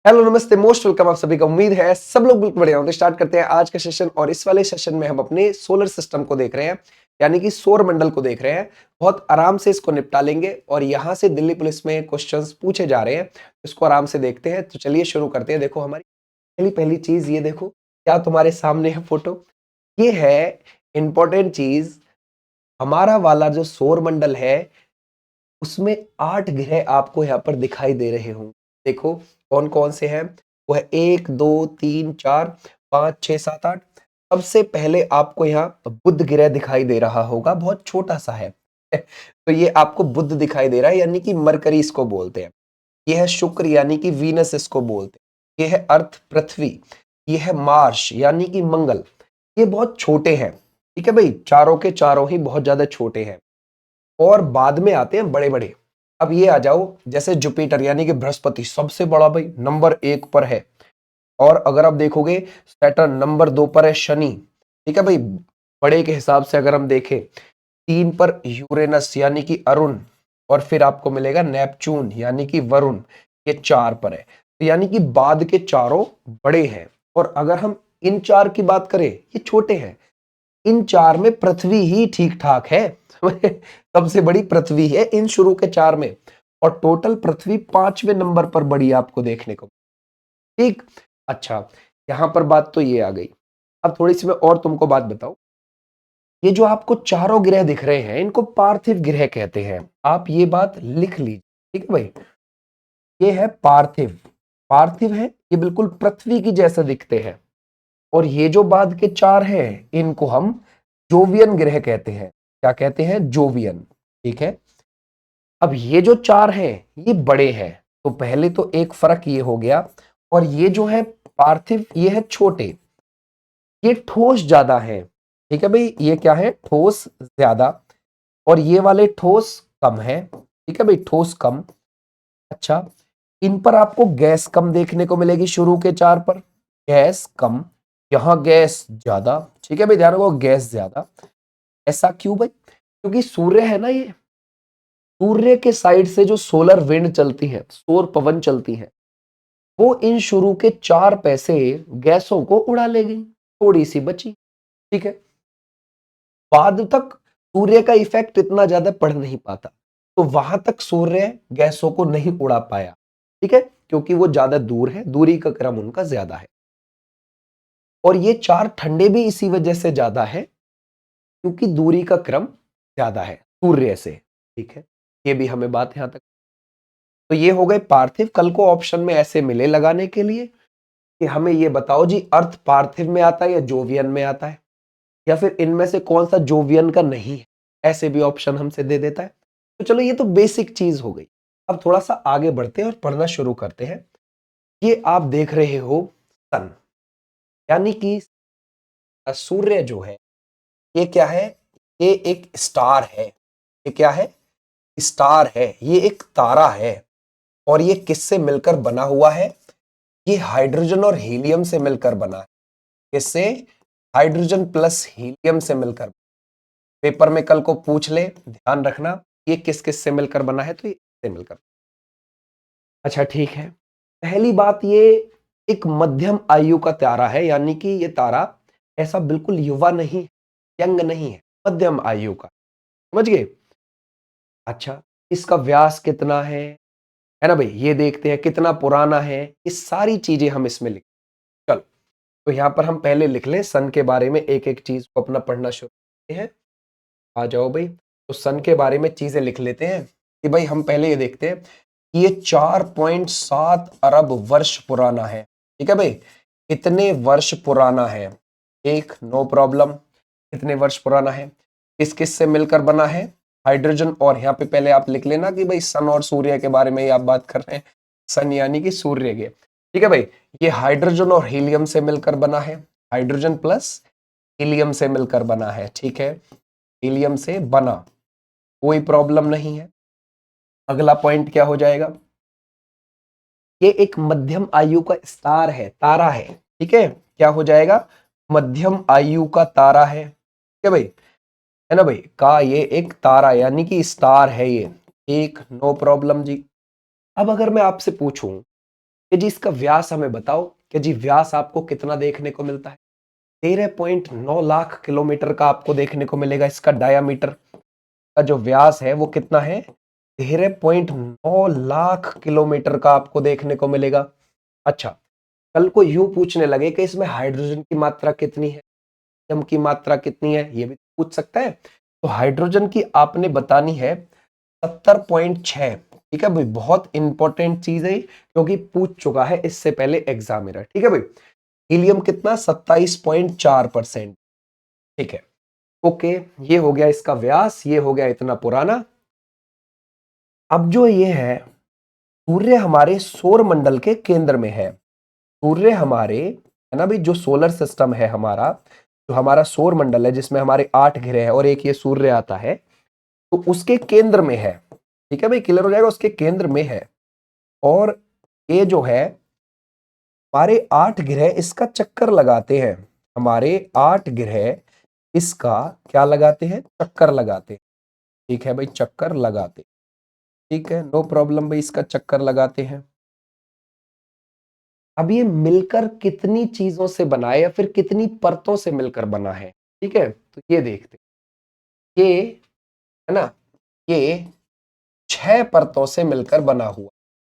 Hello नमस्ते most welcome आप सभी का। उम्मीद है सब लोग बिल्कुल बढ़िया होंगे। स्टार्ट करते हैं आज का सेशन और इस वाले सेशन में हम अपने सोलर सिस्टम को देख रहे हैं, यानी कि सौर मंडल को देख रहे हैं। बहुत आराम से इसको निपटा लेंगे और यहाँ से दिल्ली पुलिस में क्वेश्चंस पूछे जा रहे हैं, इसको आराम से देखते हैं। तो चलिए शुरू करते हैं। देखो हमारी पहली पहली चीज ये देखो, क्या तुम्हारे सामने है फोटो। ये है इंपॉर्टेंट चीज। हमारा वाला जो सौर मंडल है उसमें 8 ग्रह आपको यहाँ पर दिखाई दे रहे होंगे। देखो कौन कौन से हैं। वो है 1 2 3 4 5 6 7 8। सबसे पहले आपको यहाँ बुध ग्रह दिखाई दे रहा होगा, बहुत छोटा सा है। तो ये आपको बुध दिखाई दे रहा है, यानी कि मरकरी इसको बोलते हैं। ये है शुक्र यानी कि वीनस इसको बोलते हैं। ये है अर्थ पृथ्वी। ये है मार्स यानी कि मंगल। ये बहुत छोटे हैं, ठीक है भाई, चारों के चारों ही बहुत ज्यादा छोटे हैं और बाद में आते हैं बड़े बड़े। अब ये आ जाओ, जैसे जुपिटर यानी कि बृहस्पति सबसे बड़ा भाई, नंबर 1 पर है। और अगर आप देखोगे सैटर्न नंबर 2 पर है शनि, ठीक है भाई। बड़े के हिसाब से अगर हम देखें 3 पर यूरेनस यानी कि अरुण, और फिर आपको मिलेगा नेपच्यून यानी कि वरुण, ये 4 पर है। तो यानी कि बाद के चारों बड़े हैं। और अगर हम इन 4 की बात करें, ये छोटे हैं। इन 4 में पृथ्वी ही ठीक ठाक है। सबसे बड़ी पृथ्वी है इन शुरू के 4 में, और टोटल पृथ्वी 5वें नंबर पर बड़ी आपको देखने को। ठीक। अच्छा, यहां पर बात तो ये आ गई। अब थोड़ी सी मैं और तुमको बात बताऊं। ये जो आपको चारों ग्रह दिख रहे हैं इनको पार्थिव ग्रह कहते हैं। आप ये बात लिख लीजिए, ठीक है भाई। ये है पार्थिव। पार्थिव है, ये बिल्कुल पृथ्वी की जैसे दिखते हैं। और ये जो बाद के 4 हैं इनको हम जोवियन ग्रह कहते हैं। क्या कहते हैं? जोवियन। ठीक है। अब ये जो 4 हैं ये बड़े हैं, तो पहले तो एक फर्क ये हो गया। और ये जो है पार्थिव, ये है छोटे, ये ठोस ज्यादा है। ठीक है भाई, ये क्या है? ठोस ज्यादा। और ये वाले ठोस कम है। ठीक है भाई, ठोस कम। अच्छा, इन पर आपको गैस कम देखने को मिलेगी शुरू के 4 पर। गैस कम, यहां गैस ज्यादा। ठीक है भाई, ध्यान रखो, गैस ज्यादा। ऐसा क्यों भाई? क्योंकि सूर्य है ना, ये सूर्य के साइड से जो सोलर विंड चलती है, सौर पवन चलती है, वो इन शुरू के 4 पैसे गैसों को उड़ा ले गई, थोड़ी सी बची। ठीक है। बाद तक सूर्य का इफेक्ट इतना ज्यादा पड़ नहीं पाता, तो वहां तक सूर्य गैसों को नहीं उड़ा पाया। ठीक है, क्योंकि वो ज्यादा दूर है, दूरी का क्रम उनका ज्यादा है। और ये 4 ठंडे भी इसी वजह से ज्यादा है, क्योंकि दूरी का क्रम ज्यादा है सूर्य से। ठीक है, ये भी हमें बात यहां तक। तो ये हो गए पार्थिव। कल को ऑप्शन में ऐसे मिले लगाने के लिए कि हमें ये बताओ जी, अर्थ पार्थिव में आता है या जोवियन में आता है, या फिर इनमें से कौन सा जोवियन का नहीं है, ऐसे भी ऑप्शन हमसे दे देता है। तो चलो, ये तो बेसिक चीज हो गई। अब थोड़ा सा आगे बढ़ते हैं और पढ़ना शुरू करते हैं। ये आप देख रहे हो सन, यानी कि सूर्य जो है, ये क्या है? ये एक स्टार है। ये क्या है? स्टार है। ये एक तारा है। और ये किससे मिलकर बना हुआ है? ये हाइड्रोजन और हीलियम से मिलकर बना है। किससे? हाइड्रोजन प्लस हीलियम से मिलकर। पेपर में कल को पूछ ले, ध्यान रखना, ये किस किस से मिलकर बना है, तो ये इससे मिलकर। अच्छा ठीक है। पहली बात, ये एक मध्यम आयु का तारा है, यानी कि ये तारा ऐसा बिल्कुल युवा नहीं, यंग नहीं है, मध्यम आयु का। समझ गए? अच्छा, इसका व्यास कितना है ना भाई, ये देखते हैं कितना पुराना है। ये सारी चीजें हम इसमें लिख। चलो, तो यहां पर हम पहले लिख लें सन के बारे में, एक एक चीज को अपना पढ़ना शुरू करते हैं। आ जाओ भाई। तो सन के बारे में चीजें लिख लेते हैं कि भाई हम पहले ये देखते हैं कि ये 4.7 अरब वर्ष पुराना है। ठीक है भाई, कितने वर्ष पुराना है? एक, नो प्रॉब्लम। कितने वर्ष पुराना है? किस किस से मिलकर बना है? हाइड्रोजन। और यहाँ पे पहले आप लिख लेना कि भाई सन और सूर्य के बारे में ही आप बात कर रहे हैं। सन यानी कि सूर्य के। ठीक है भाई, ये हाइड्रोजन और हीलियम से मिलकर बना है। हाइड्रोजन प्लस हीलियम से मिलकर बना है। ठीक है, हीलियम से बना, कोई प्रॉब्लम नहीं है। अगला पॉइंट क्या हो जाएगा? ये एक मध्यम आयु का स्टार है, तारा है। ठीक है, क्या हो जाएगा? मध्यम आयु का तारा है। ठीक है भाई, है ना भाई, का ये एक तारा यानी कि स्टार है ये। एक, नो प्रॉब्लम जी। अब अगर मैं आपसे पूछूं कि जी इसका व्यास हमें बताओ कि जी व्यास आपको कितना देखने को मिलता है। 13.9 लाख किलोमीटर का आपको देखने को मिलेगा। इसका डायामीटर का जो व्यास है वो कितना है, 13.9 लाख किलोमीटर का आपको देखने को मिलेगा। अच्छा, कल को यूं पूछने लगे कि इसमें हाइड्रोजन की मात्रा कितनी है, हीलियम की मात्रा कितनी है, ये भी पूछ सकता है। तो हाइड्रोजन की आपने बतानी है 70.6। ठीक है भाई, बहुत इंपॉर्टेंट चीज है क्योंकि पूछ चुका है इससे पहले एग्जामिनर। ठीक है भाई, हीलियम कितना, 27.4%। ठीक है, ओके, ये हो गया इसका व्यास, ये हो गया इतना पुराना। अब जो ये है, सूर्य हमारे सौर मंडल के केंद्र में है। सूर्य हमारे, है ना भाई, जो सोलर सिस्टम है हमारा, जो हमारा सौर मंडल है जिसमें हमारे 8 ग्रह है और एक ये सूर्य आता है, तो उसके केंद्र में है। ठीक है भाई, क्लियर हो जाएगा, उसके केंद्र में है। और ये जो है हमारे 8 ग्रह इसका चक्कर लगाते हैं। हमारे 8 ग्रह इसका क्या लगाते हैं, चक्कर लगाते हैं। ठीक है भाई, चक्कर लगाते। ठीक है, नो प्रॉब्लम भाई, इसका चक्कर लगाते हैं। अब ये मिलकर कितनी चीजों से बना है या फिर कितनी परतों से मिलकर बना है, ठीक है, तो ये देखते हैं। ये है ना, ये 6 परतों से मिलकर बना हुआ।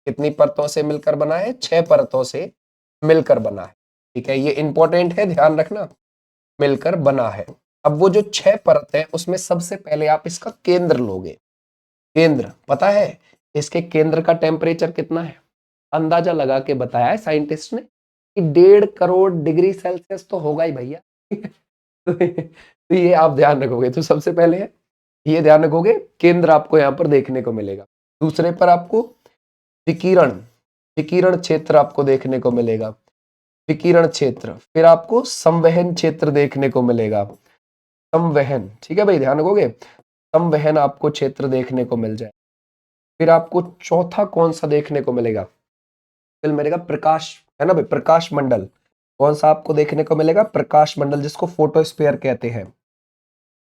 कितनी परतों से मिलकर बना है, 6 परतों से मिलकर बना है। ठीक है, ये इंपॉर्टेंट है, ध्यान रखना, मिलकर बना है। अब वो जो 6 परत है उसमें सबसे पहले आप इसका केंद्र लोगे। केंद्र पता है, इसके केंद्र का टेम्परेचर कितना है, अंदाजा लगा के बताया है साइंटिस्ट ने कि 1.5 करोड़ डिग्री सेल्सियस तो होगा ही भैया। तो ये आप ध्यान रखोगे, तो सबसे पहले है ये ध्यान रखोगे, केंद्र आपको यहां पर देखने को मिलेगा। दूसरे पर आपको विकिरण, विकिरण क्षेत्र आपको देखने को मिलेगा। विकिरण क्षेत्र, फिर आपको संवहन क्षेत्र देखने को मिलेगा। संवहन, ठीक है भाई, ध्यान रखोगे, संवहन आपको क्षेत्र देखने को मिल जाए। फिर आपको चौथा कौन सा देखने को मिलेगा, फिर मिलेगा प्रकाश, है ना भाई, प्रकाश मंडल। कौन सा आपको देखने को मिलेगा, प्रकाश मंडल, जिसको फोटोस्फीयर कहते हैं।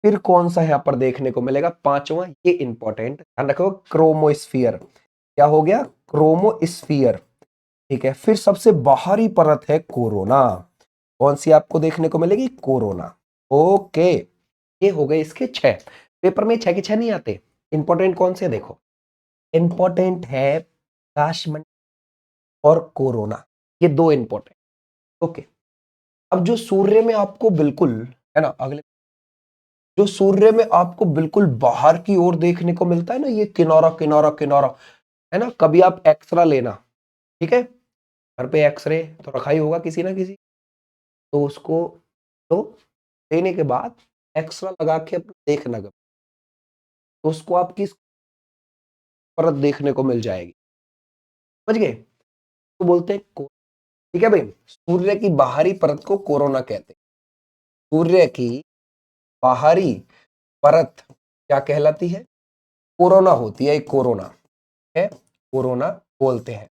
फिर कौन सा यहाँ पर देखने को मिलेगा, पांचवा, ये इंपॉर्टेंट ध्यान रखो, क्रोमोस्फीयर। क्या हो गया, क्रोमोस्फीयर। ठीक है, फिर सबसे बाहरी परत है कोरोना। कौन सी आपको देखने को मिलेगी, कोरोना। ओके, ये हो गए इसके 6। पेपर में 6 के 6 नहीं आते। इंपॉर्टेंट कौन से देखो, इंपॉर्टेंट है प्रकाश मंडल और कोरोना, ये दो इंपॉर्टेंट। ओके, अब जो सूर्य में आपको बिल्कुल, है ना, अगले, जो सूर्य में आपको बिल्कुल बाहर की ओर देखने को मिलता है ना, ये किनारा किनारा किनारा, है ना, कभी आप एक्सरा लेना। ठीक है, घर पे एक्सरे तो रखा ही होगा किसी ना किसी, तो उसको तो लेने के बाद एक्सरा लगा के अपना देखना, कभी तो उसको आपकी परत देखने को मिल जाएगी। समझ गए, तो बोलते हैं ठीक है भाई, सूर्य की बाहरी परत को कोरोना कहते हैं। सूर्य की बाहरी परत क्या कहलाती है, कोरोना होती है, एक कोरोना है, कोरोना बोलते हैं।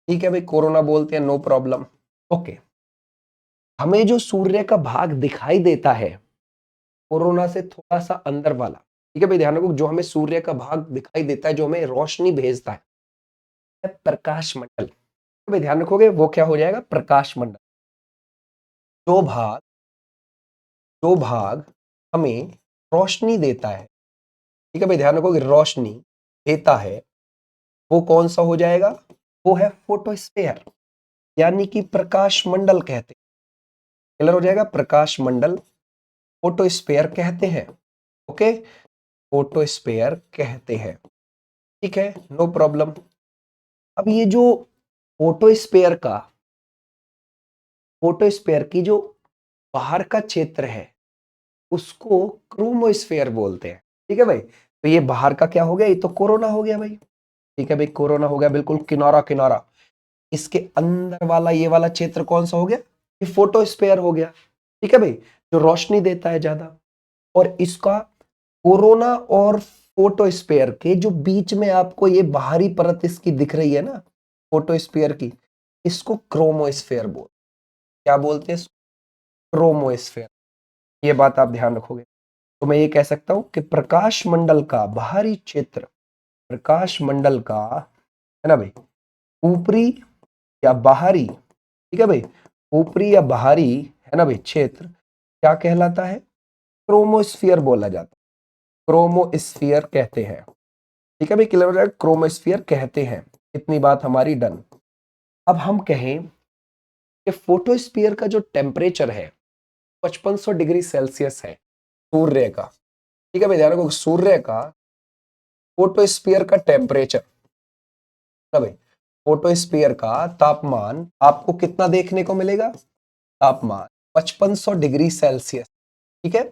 ठीक है भाई, कोरोना बोलते हैं, नो प्रॉब्लम। ओके, हमें जो सूर्य का भाग दिखाई देता है कोरोना से थोड़ा सा अंदर वाला, ठीक है भाई, ध्यान रखो, जो हमें सूर्य का भाग दिखाई देता है, जो हमें रोशनी भेजता है प्रकाश मंडल। तो भाई ध्यान रखोगे, वो क्या हो जाएगा, प्रकाश मंडल। जो भाग, जो भाग हमें रोशनी देता है, ठीक है भाई, ध्यान रखोगे, रोशनी देता है, वो कौन सा हो जाएगा, वो है फोटोस्फीयर, यानी कि प्रकाश मंडल कहते हैं। क्लियर हो जाएगा, प्रकाश मंडल फोटोस्फीयर कहते हैं। ओके, फोटोस्फीयर कहते हैं। ठीक है, नो प्रॉब्लम। अब ये जो फोटोस्फीयर का, फोटोस्फीयर की जो बाहर का क्षेत्र है उसको क्रोमोस्फीयर बोलते हैं। ठीक है भाई, तो ये बाहर का क्या हो गया, ये तो कोरोना हो गया भाई। ठीक है भाई, कोरोना हो गया, बिल्कुल किनारा किनारा। इसके अंदर वाला ये वाला क्षेत्र कौन सा हो गया, ये फोटोस्फीयर हो गया। ठीक है भाई, जो रोशनी देता है ज्यादा। और इसका कोरोना और फोटोस्फीयर के जो बीच में आपको ये बाहरी परत इसकी दिख रही है ना, फोटोस्फीयर की, इसको क्रोमोस्फीयर बोल, क्या बोलते हैं, क्रोमोस्फीयर। ये बात आप ध्यान रखोगे, तो मैं ये कह सकता हूं कि प्रकाश मंडल का बाहरी क्षेत्र, प्रकाश मंडल का, है ना भाई, ऊपरी या बाहरी, ठीक है भाई, ऊपरी या बाहरी, है ना भाई, क्षेत्र क्या कहलाता है? क्रोमोस्फियर बोला जाता है, क्रोमोस्फियर कहते हैं। ठीक है भाई, क्लियर हो जाएगा, क्रोमोस्फियर कहते हैं। इतनी बात हमारी डन। अब हम कहें कि फोटोस्फियर का जो टेम्परेचर है 5500 डिग्री सेल्सियस है सूर्य का। ठीक है भाई, ध्यान रखो, सूर्य का फोटोस्फियर का टेम्परेचर ना भाई, फोटोस्फियर का तापमान आपको कितना देखने को मिलेगा? तापमान 5500 डिग्री सेल्सियस। ठीक है,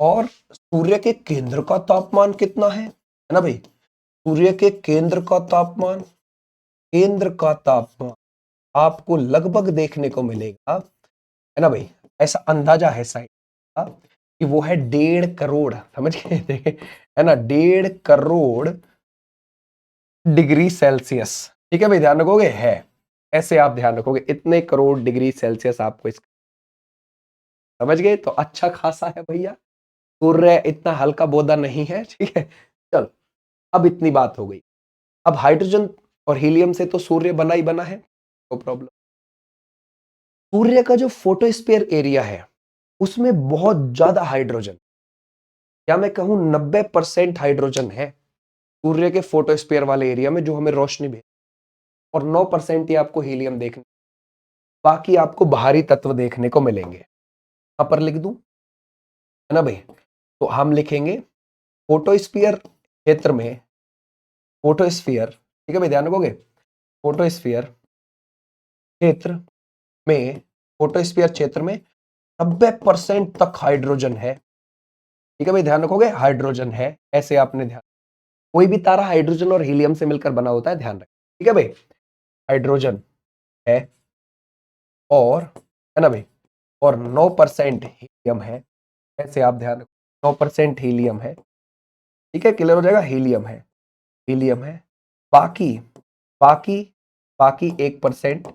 और सूर्य के केंद्र का तापमान कितना है ना भाई? सूर्य के केंद्र का तापमान, केंद्र का तापमान आपको लगभग देखने को मिलेगा, है ना भाई, ऐसा अंदाजा है साइंस का कि वो है 1.5 करोड़, समझ गए? है ना, 1.5 करोड़ डिग्री सेल्सियस। ठीक है भाई, ध्यान रखोगे, है ऐसे आप ध्यान रखोगे, इतने करोड़ डिग्री सेल्सियस आपको इस, समझ गए? तो अच्छा खासा है भैया, सूर्य इतना हल्का बोदा नहीं है। ठीक है, चल, अब इतनी बात हो गई। अब हाइड्रोजन और हीलियम से तो सूर्य बना ही बना है, नो प्रॉब्लम। सूर्य का जो फोटोस्फीयर एरिया है उसमें बहुत ज्यादा हाइड्रोजन, या मैं कहूं 90% हाइड्रोजन है सूर्य के फोटोस्फीयर वाले एरिया में, जो हमें रोशनी भेज, और 9% ही आपको हीलियम देखने, बाकी आपको बाहरी तत्व देखने को मिलेंगे। यहां पर लिख दूं, है ना भाई? तो हम लिखेंगे फोटोस्फीयर क्षेत्र में, फोटोस्फीयर, ठीक है भाई, ध्यान रखोगे, फोटोस्फीयर क्षेत्र में, फोटोस्फीयर क्षेत्र में 90% तक हाइड्रोजन है। ठीक है भाई, ध्यान रखोगे, हाइड्रोजन है, ऐसे आपने ध्यान, कोई भी तारा हाइड्रोजन और हीलियम से मिलकर बना होता है, ध्यान रखें। ठीक है भाई, हाइड्रोजन है, और, है ना भाई, और 9% हीलियम है, ऐसे आप ध्यान रखो, 9% हीलियम है। ठीक है, क्लियर हो जाएगा, हीलियम है, हीलियम है। बाकी बाकी बाकी 1%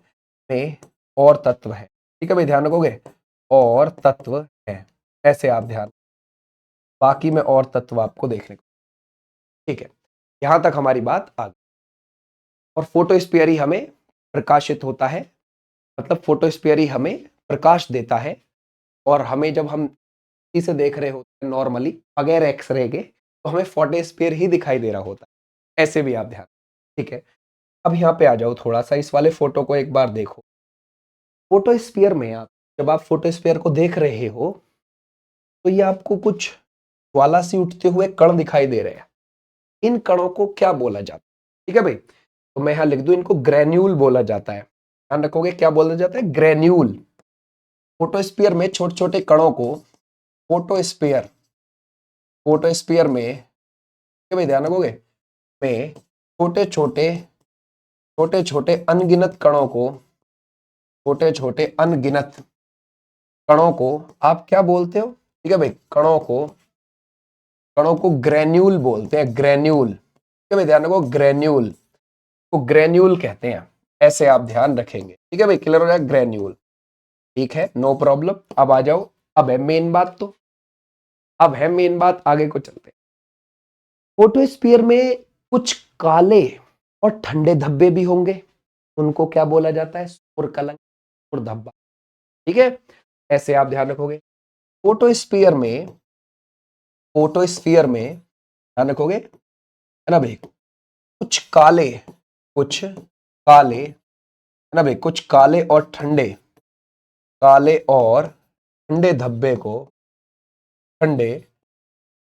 में और तत्व है। ठीक है भाई, ध्यान रखोगे, और तत्व है, ऐसे आप ध्यान, बाकी में और तत्व आपको देखने को। ठीक है, यहां तक हमारी बात आ गई। और फोटोस्फीयर ही हमें प्रकाशित होता है, मतलब फोटोस्फीयर ही हमें प्रकाश देता है, और हमें जब हम इसे देख रहे होते हैं नॉर्मली बगैर एक्सरे के, तो हमें फोटोस्फीयर ही दिखाई दे रहा होता है, ऐसे भी आप ध्यान। ठीक है, अब यहाँ पे आ जाओ, थोड़ा सा इस वाले फोटो को एक बार देखो। फोटोस्फीयर में आप, जब आप फोटोस्फीयर को देख रहे हो, तो ये आपको कुछ ज्वाला सी उठते हुए कण दिखाई दे रहे हैं। इन कणों को क्या बोला जाता है? ठीक है भाई, तो मैं यहां लिख दूं, इनको ग्रेन्यूल बोला जाता है। ध्यान रखोगे, क्या बोला जाता है? ग्रेन्यूल। फोटोस्फीयर में छोटे छोटे कणों को, फोटोस्फीयर, फोटोस्फीयर में, ठीक है भाई, ध्यान रखोगे, में छोटे छोटे, छोटे छोटे अनगिनत कणों को, छोटे छोटे अनगिनत कणों को आप क्या बोलते हो? ठीक है भाई, कणों को, कणों को ग्रेन्यूल बोलते हैं, ग्रेन्यूल। ठीक है भाई, ध्यान रखो, ग्रेन्यूल को ग्रेन्यूल कहते हैं, ऐसे आप ध्यान रखेंगे। ठीक है भाई, क्लियर हो जाएगा, ग्रेन्यूल। ठीक है, नो प्रॉब्लम। अब आ जाओ, अब है मेन बात, तो अब है मेन बात, आगे को चलते हैं। फोटोस्फीयर में कुछ काले और ठंडे धब्बे भी होंगे, उनको क्या बोला जाता है? सौर कलंक, सौर धब्बा। ठीक है, ऐसे आप ध्यान रखोगे। फोटोस्फीयर में, फोटोस्फीयर में ध्यान रखोगे, है ना भाई, कुछ काले, कुछ काले, है ना भाई, कुछ काले और ठंडे, काले और ठंडे धब्बे को, ठंडे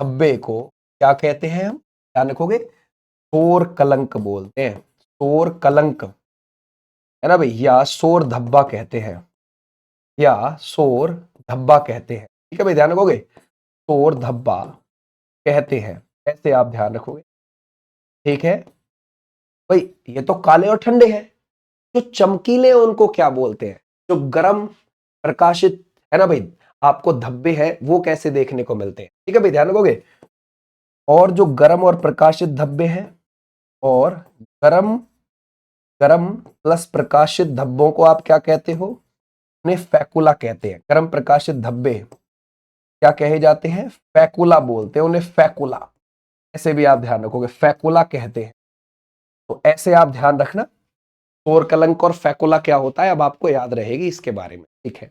धब्बे को क्या कहते हैं हम? ध्यान रखोगे, सौर कलंक बोलते हैं, सौर कलंक, है ना भाई, या सौर धब्बा कहते हैं, या सौर धब्बा कहते हैं। ठीक है भाई, ध्यान रखोगे, सौर धब्बा कहते हैं, ऐसे आप ध्यान रखोगे। ठीक है भाई, ये तो काले और ठंडे हैं, जो चमकीले हैं उनको क्या बोलते हैं? जो गर्म प्रकाशित, है ना भाई, आपको धब्बे हैं, वो कैसे देखने को मिलते हैं? ठीक है भाई, ध्यान रखोगे, और जो गर्म और प्रकाशित धब्बे हैं, और गर्म, गर्म प्लस प्रकाशित धब्बों को आप क्या कहते हो? उन्हें फैकुला कहते हैं। गर्म प्रकाशित धब्बे क्या कहे जाते हैं? फैकुला बोलते हैं उन्हें, फैकुला, ऐसे भी आप ध्यान रखोगे, फैकुला कहते हैं। तो ऐसे आप ध्यान रखना, सौर कलंक और फैकुला क्या होता है अब आपको याद रहेगी इसके बारे में, ठीक है।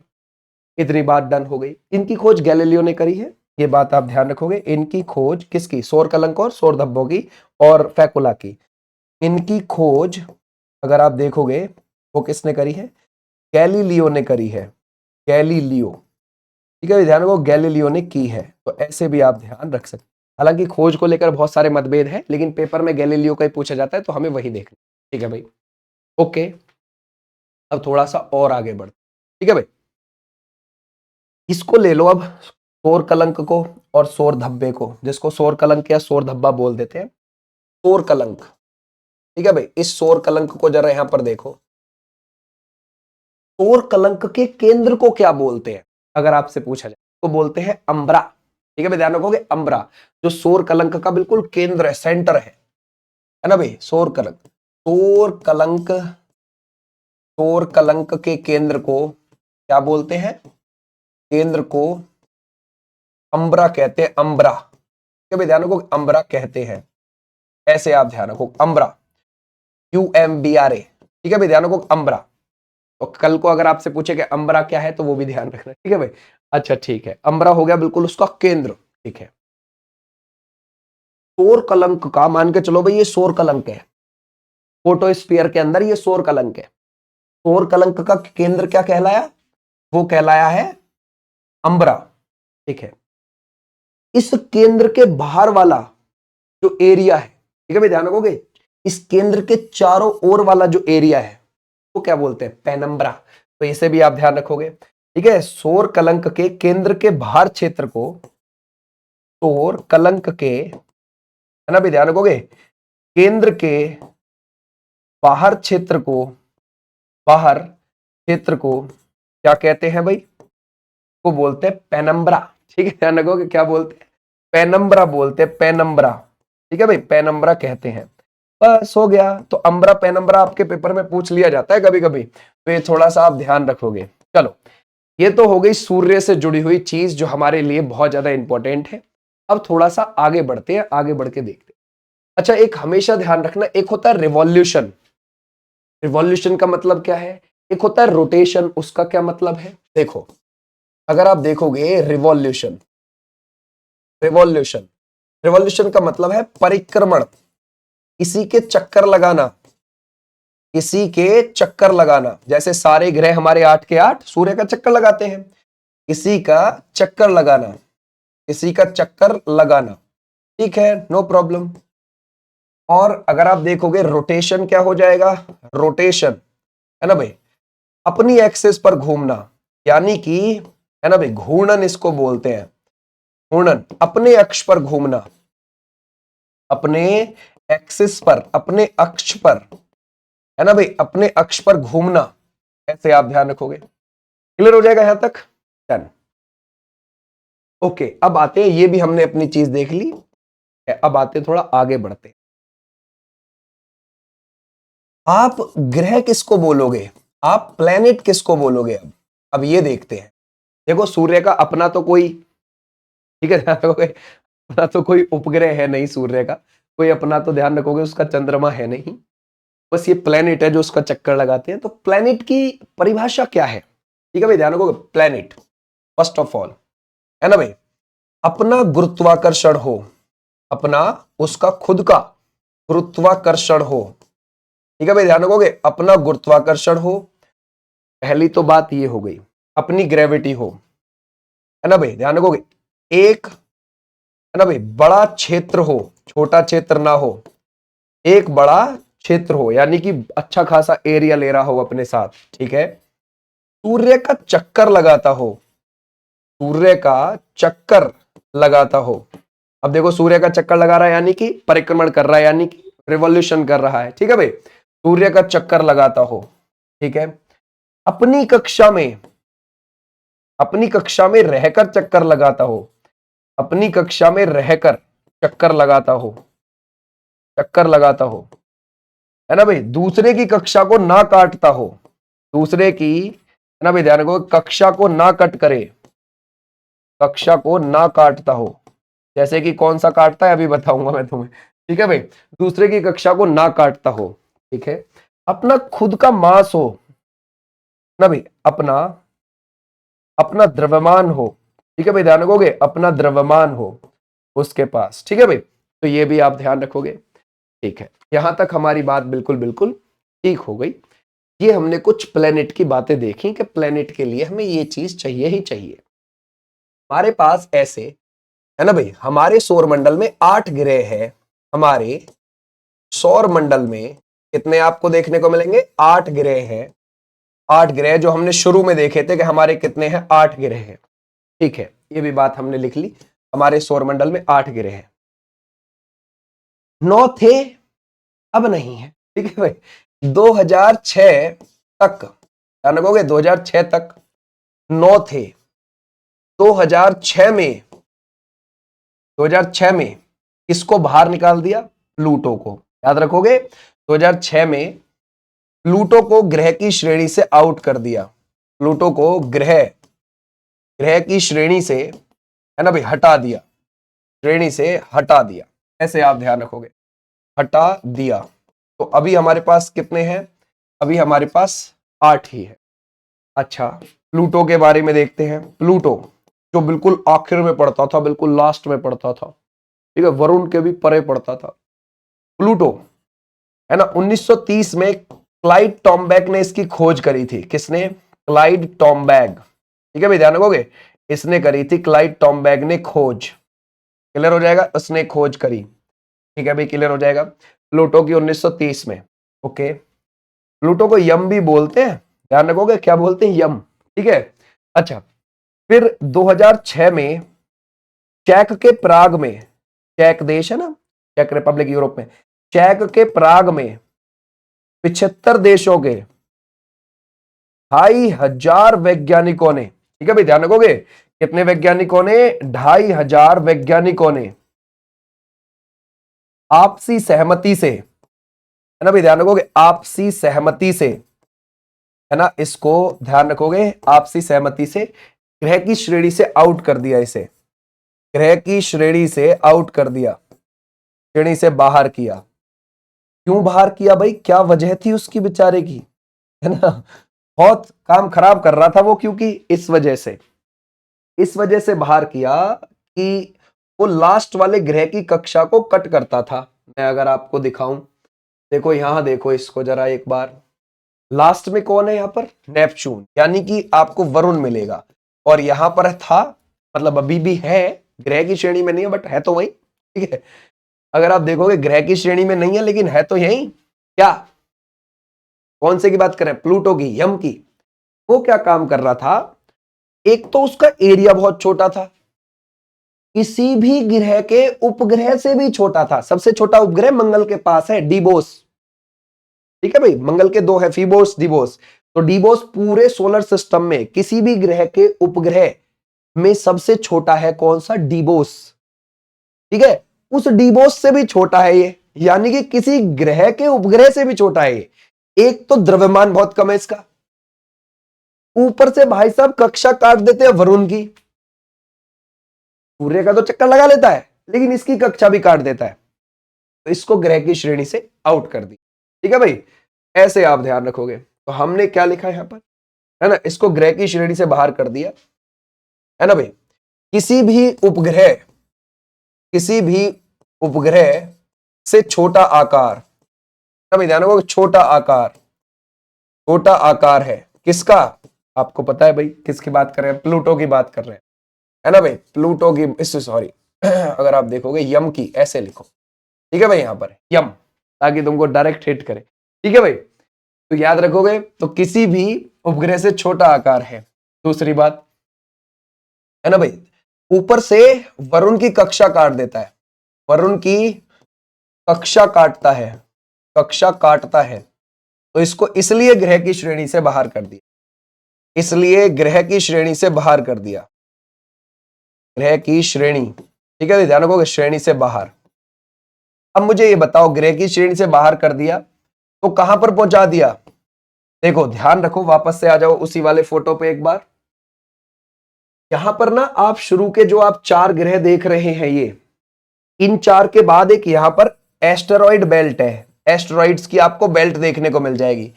इतनी बात डन हो गई। इनकी खोज गैलीलियो ने करी है, ये बात आप ध्यान रखोगे। इनकी खोज किसकी? सौर कलंक और सौर धब्बों की और फैकुला की। इनकी खोज अगर आप देखोगे वो किसने करी है? गैलीलियो ने करी है, गैलीलियो, ठीक है। ध्यान रखो गैलीलियो ने की है, तो ऐसे भी आप ध्यान रख सकते हैं। हालांकि खोज को लेकर बहुत सारे मतभेद हैं, लेकिन पेपर में गैलीलियो का ही पूछा जाता है तो हमें वही देखना, ठीक है भाई। ओके, अब थोड़ा सा और आगे बढ़, ठीक है भाई। इसको ले लो अब, सौर कलंक को और सौर धब्बे को, जिसको सौर कलंक या सौर धब्बा बोल देते हैं। सौर कलंक, ठीक है भाई। इस सौर कलंक को जरा यहां पर देखो। सौर कलंक के केंद्र को क्या बोलते हैं अगर आपसे पूछा जाए तो बोलते हैं अंब्रा, ठीक है भाई। ध्यान रखोगे अंब्रा, जो सौर कलंक का बिल्कुल केंद्र है, सेंटर है ना भाई। सौर कलंक, सौर कलंक, सौर कलंक के केंद्र को क्या बोलते हैं? केंद्र को अंब्रा कहते हैं, अंब्रा, ठीक है भाई। ध्यान रखो अंब्रा कहते हैं, ऐसे आप ध्यान रखो अंब्रा, UMBRA, ठीक है भाई। ध्यान रखो अंब्रा। तो कल को अगर आपसे पूछे कि अंब्रा क्या है तो वो भी ध्यान रखना, ठीक है भाई। अच्छा ठीक है, अंब्रा हो गया बिल्कुल उसका केंद्र, ठीक है। सौर कलंक का मान के चलो भाई ये सौर कलंक है, फोटोस्फीयर के अंदर ये सौर कलंक है। सौर कलंक का केंद्र क्या कहलाया? वो कहलाया है अंब्रा, ठीक है। इस केंद्र के बाहर वाला जो एरिया है, ठीक है भाई। ध्यान रखोगे इस केंद्र के चारों ओर वाला जो एरिया है वो क्या बोलते हैं? पेनम्ब्रा। तो इसे भी आप ध्यान रखोगे, ठीक है। सौर कलंक के केंद्र के बाहर क्षेत्र को, सौर कलंक के, है ना भी, ध्यान रखोगे केंद्र के बाहर क्षेत्र को, बाहर क्षेत्र को क्या कहते हैं भाई? को बोलते हैं पेनम्ब्रा, ठीक है। ध्यान रखोगे क्या बोलते हैं? पेनम्ब्रा बोलते हैं, पेनम्ब्रा, ठीक है भाई। पेनम्ब्रा कहते हैं। बस हो गया। तो अंब्रा पेनम्ब्रा आपके पेपर में पूछ लिया जाता है कभी कभी, तो ये थोड़ा सा आप ध्यान रखोगे। चलो, ये तो हो गई सूर्य से जुड़ी हुई चीज जो हमारे लिए बहुत ज्यादा इंपॉर्टेंट है। अब थोड़ा सा आगे बढ़ते हैं, आगे बढ़ के देखते हैं। अच्छा, एक हमेशा ध्यान रखना, एक होता है रिवॉल्यूशन। रिवॉल्यूशन का मतलब क्या है? एक होता है रोटेशन, उसका क्या मतलब है? देखो, अगर आप देखोगे रिवॉल्यूशन, रिवॉल्यूशन, रिवॉल्यूशन का मतलब है परिक्रमण, किसी के चक्कर लगाना, किसी के चक्कर लगाना। जैसे सारे ग्रह हमारे 8 के 8 सूर्य का चक्कर लगाते हैं, किसी का चक्कर लगाना, किसी का चक्कर लगाना, ठीक है, नो प्रॉब्लम। और अगर आप देखोगे रोटेशन क्या हो जाएगा? रोटेशन, है ना भाई, अपनी एक्सिस पर घूमना, यानी कि, है ना भाई, घूर्णन इसको बोलते हैं। घूर्णन, अपने अक्ष पर घूमना, अपने एक्सिस पर, अपने अक्ष पर, है ना भाई, अपने अक्ष पर घूमना, ऐसे आप ध्यान रखोगे। क्लियर हो जाएगा यहां तक? डन। ओके, अब आते हैं, ये भी हमने अपनी चीज देख ली, अब आते हैं थोड़ा आगे बढ़ते हैं। आप ग्रह किसको बोलोगे? आप प्लेनेट किसको बोलोगे? अब ये देखते हैं। देखो, सूर्य का अपना तो कोई, ठीक है, ध्यान रखोगे, अपना तो कोई उपग्रह है नहीं सूर्य का, कोई अपना तो ध्यान रखोगे उसका चंद्रमा है नहीं, बस ये प्लेनेट है जो उसका चक्कर लगाते हैं। तो प्लेनेट की परिभाषा क्या है? ठीक है भाई, ध्यान रखोगे। प्लेनेट, फर्स्ट ऑफ ऑल, है ना भाई, अपना गुरुत्वाकर्षण हो, अपना उसका खुद का गुरुत्वाकर्षण हो, ठीक है भाई, ध्यान रखोगे, अपना गुरुत्वाकर्षण हो। पहली तो बात ये हो गई, अपनी ग्रेविटी हो, है ना भाई, ध्यान रखोगे। एक, है ना भाई, बड़ा क्षेत्र हो, छोटा क्षेत्र ना हो, एक बड़ा क्षेत्र हो, यानी कि अच्छा खासा एरिया ले रहा हो अपने साथ, ठीक है। सूर्य का चक्कर लगाता हो, सूर्य का चक्कर लगाता हो। अब देखो, सूर्य का चक्कर लगा रहा है यानी कि परिक्रमण कर रहा है, यानी कि रिवॉल्यूशन कर रहा है, ठीक है भाई। सूर्य का चक्कर लगाता हो, ठीक है। अपनी कक्षा में, अपनी कक्षा में रहकर चक्कर लगाता हो, अपनी कक्षा में रहकर चक्कर लगाता हो, चक्कर लगाता हो, है ना भाई। दूसरे की कक्षा को ना काटता हो, दूसरे की, है ना भाई, ध्यान रखो, कक्षा को ना कट करे, कक्षा को ना काटता हो। जैसे कि कौन सा काटता है अभी बताऊंगा मैं तुम्हें, ठीक है भाई। दूसरे की कक्षा को ना काटता हो, ठीक है। अपना खुद का मास हो ना भाई, अपना अपना द्रव्यमान हो, ठीक है भाई, ध्यान रखोगे, अपना द्रव्यमान हो उसके पास, ठीक है भाई, तो ये भी आप ध्यान रखोगे। ठीक है, यहां तक हमारी बात बिल्कुल बिल्कुल ठीक हो गई। ये हमने कुछ प्लेनेट की बातें देखी कि प्लेनेट के लिए हमें ये चीज चाहिए ही चाहिए। हमारे पास ऐसे है ना भाई, हमारे सौर मंडल में 8 ग्रह है। हमारे सौर मंडल में कितने आपको देखने को मिलेंगे? 8 ग्रह हैं। 8 ग्रह जो हमने शुरू में देखे थे कि हमारे कितने हैं? 8 ग्रह हैं। ठीक है, ये भी बात हमने लिख ली, हमारे सौर मंडल में 8 ग्रह हैं। 9 थे, अब नहीं है, ठीक है भाई। 2006 तक, ध्यान रखोगे, 2006 तक 9 थे। 2006 में 2006 में किसको बाहर निकाल दिया? प्लूटो को। याद रखोगे, 2006 में प्लूटो को ग्रह की श्रेणी से आउट कर दिया। प्लूटो को ग्रह ग्रह की श्रेणी से, है ना भाई, हटा दिया, श्रेणी से हटा दिया, ऐसे आप ध्यान रखोगे, हटा दिया। तो अभी हमारे पास कितने हैं? अभी हमारे पास 8 ही है। अच्छा, प्लूटो के बारे में देखते हैं। प्लूटो जो बिल्कुल आखिर में पड़ता था, बिल्कुल लास्ट में पड़ता था, ठीक है, वरुण के भी परे पड़ता था प्लूटो, है ना। 1930 में क्लाइड टॉम्बैक ने इसकी खोज करी थी। किसने? क्लाइड टॉम्बैक, ठीक है भाई, ध्यान रखोगे, इसने करी थी, क्लाइड टॉम्बैक ने खोज। क्लियर हो जाएगा, उसने खोज करी, ठीक है भाई, क्लियर हो जाएगा, प्लूटो की 1930 में। ओके, प्लूटो को यम भी बोलते हैं, ध्यान रखोगे, क्या बोलते हैं? यम, ठीक है। अच्छा, फिर 2006 में चेक के प्राग में, चेक देश है ना, चेक रिपब्लिक यूरोप में, चेक के प्राग में 75 देशों के 2500 वैज्ञानिकों ने, ठीक है भाई, ध्यान रखोगे, कितने वैज्ञानिकों ने? 2500 वैज्ञानिकों ने आपसी सहमति से, है ना भाई, ध्यान रखोगे, आपसी सहमति से, है ना, इसको ध्यान रखोगे, आपसी सहमति से ग्रह की श्रेणी से आउट कर दिया, इसे ग्रह की श्रेणी से आउट कर दिया, श्रेणी से बाहर किया। क्यों बाहर किया भाई? क्या वजह थी उसकी बेचारे की, है ना, बहुत काम खराब कर रहा था वो, क्योंकि इस वजह से बाहर किया कि वो लास्ट वाले ग्रह की कक्षा को कट करता था। मैं अगर आपको दिखाऊं, देखो यहां, देखो इसको जरा एक बार, लास्ट में कौन है? यहां पर नेपच्यून, यानी कि आपको वरुण मिलेगा, और यहां पर था, मतलब अभी भी है, ग्रह की श्रेणी में नहीं है, बट है तो वही, ठीक है। अगर आप देखोगे ग्रह की श्रेणी में नहीं है, लेकिन है तो यही। क्या? कौन से की बात करें? प्लूटो की, यम की। वो क्या काम कर रहा था? एक तो उसका एरिया बहुत छोटा था, किसी भी ग्रह के उपग्रह से भी छोटा था। सबसे छोटा उपग्रह मंगल के पास है, डीबोस, ठीक है भाई, मंगल के 2 है, फीबोस, डीबोस। तो डीबोस पूरे सोलर सिस्टम में किसी भी ग्रह के उपग्रह में सबसे छोटा है। कौन सा? डीबोस, ठीक है, उस डीबोस से भी छोटा है ये, यानी कि किसी ग्रह के उपग्रह से भी छोटा है ये। एक तो द्रव्यमान बहुत कम है इसका, ऊपर से भाई साहब कक्षा काट देते हैं वरुण की, सूर्य का तो चक्कर लगा लेता है, लेकिन इसकी कक्षा भी काट देता है, तो इसको ग्रह की श्रेणी से आउट कर दी, ठीक है भाई, ऐसे आप ध्यान रखोगे। तो हमने क्या लिखा यहां पर, है ना, इसको ग्रह की श्रेणी से बाहर कर दिया, है ना भाई। किसी भी उपग्रह से छोटा आकार, है भाई, ध्यान रखोगे, छोटा आकार है किसका? आपको पता है भाई किसकी बात कर रहे हैं? प्लूटो की बात कर रहे हैं, है ना भाई, प्लूटो की, इससे सॉरी अगर आप देखोगे यम की, ऐसे लिखो, ठीक है भाई, यहां पर यम, ताकि तुमको डायरेक्ट हिट करे, ठीक है भाई। तो याद रखोगे, तो किसी भी उपग्रह से छोटा आकार है। दूसरी बात, है ना भाई, ऊपर से वरुण की कक्षा काट देता है, वरुण की कक्षा काटता है, कक्षा काटता है, तो इसको इसलिए ग्रह की श्रेणी से बाहर कर दिया, इसलिए ग्रह की श्रेणी से बाहर कर दिया, ग्रह की श्रेणी, ठीक है, ध्यान रखोगे, श्रेणी से बाहर। अब मुझे ये बताओ, ग्रह की श्रेणी से बाहर कर दिया तो कहां पर पहुंचा दिया? देखो ध्यान रखो, वापस से आ जाओ उसी वाले फोटो पे एक बार। यहां पर ना आप शुरू के जो आप 4 ग्रह देख रहे हैं, ये इन 4 के बाद एक यहां पर एस्टेरॉइड बेल्ट है, एस्टेरॉइड्स की आपको बेल्ट देखने को मिल जाएगी।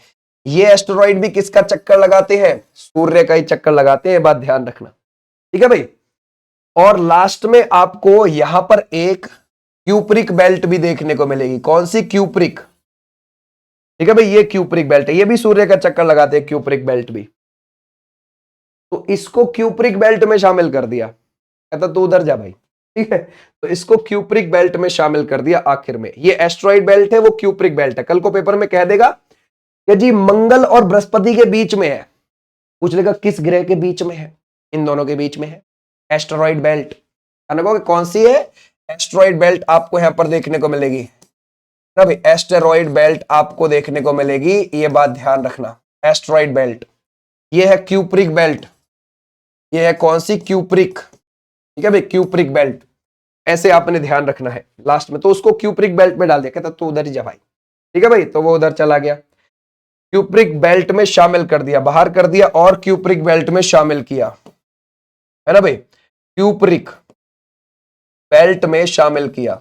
ये एस्टेरॉइड भी किसका चक्कर लगाते हैं? सूर्य का ही चक्कर लगाते हैं, बात ध्यान रखना, ठीक है भाई। और लास्ट में आपको यहां पर एक क्यूप्रिक बेल्ट भी देखने को मिलेगी। कौन सी? क्यूप्रिक, ठीक है भाई, ये क्यूप्रिक बेल्ट है, ये भी सूर्य का चक्कर लगाते हैं, क्यूप्रिक बेल्ट भी। तो इसको क्यूप्रिक बेल्ट में शामिल कर दिया, कहता तू उधर जा भाई, ठीक है। तो इसको क्यूप्रिक बेल्ट में शामिल कर दिया आखिर में। ये एस्ट्रॉइड बेल्ट है, वो क्यूप्रिक बेल्ट है। कल को पेपर में कह देगा कि जी मंगल और बृहस्पति के बीच में है, पूछ लेगा किस ग्रह के बीच में है? इन दोनों के बीच में है एस्टेरॉइड बेल्ट। कौन सी है? एस्टेरॉइड बेल्ट आपको यहां पर देखने को मिलेगी ना भाई, एस्टेरॉइड बेल्ट आपको देखने को मिलेगी, ये बात ध्यान रखना। एस्टेरॉइड बेल्ट, ये है क्यूप्रिक बेल्ट, ये है कौन सी? क्यूप्रिक, ठीक है भाई, क्यूप्रिक बेल्ट। ऐसे आपने ध्यान रखना है लास्ट में। तो उसको क्यूप्रिक बेल्ट में डाल दिया, कहता तू उधर ही जा भाई, ठीक है भाई। तो वो उधर चला गया, क्यूप्रिक बेल्ट में शामिल कर दिया, बाहर कर दिया और क्यूप्रिक बेल्ट में शामिल किया, है ना भाई, क्यूप्रिक बेल्ट में शामिल किया,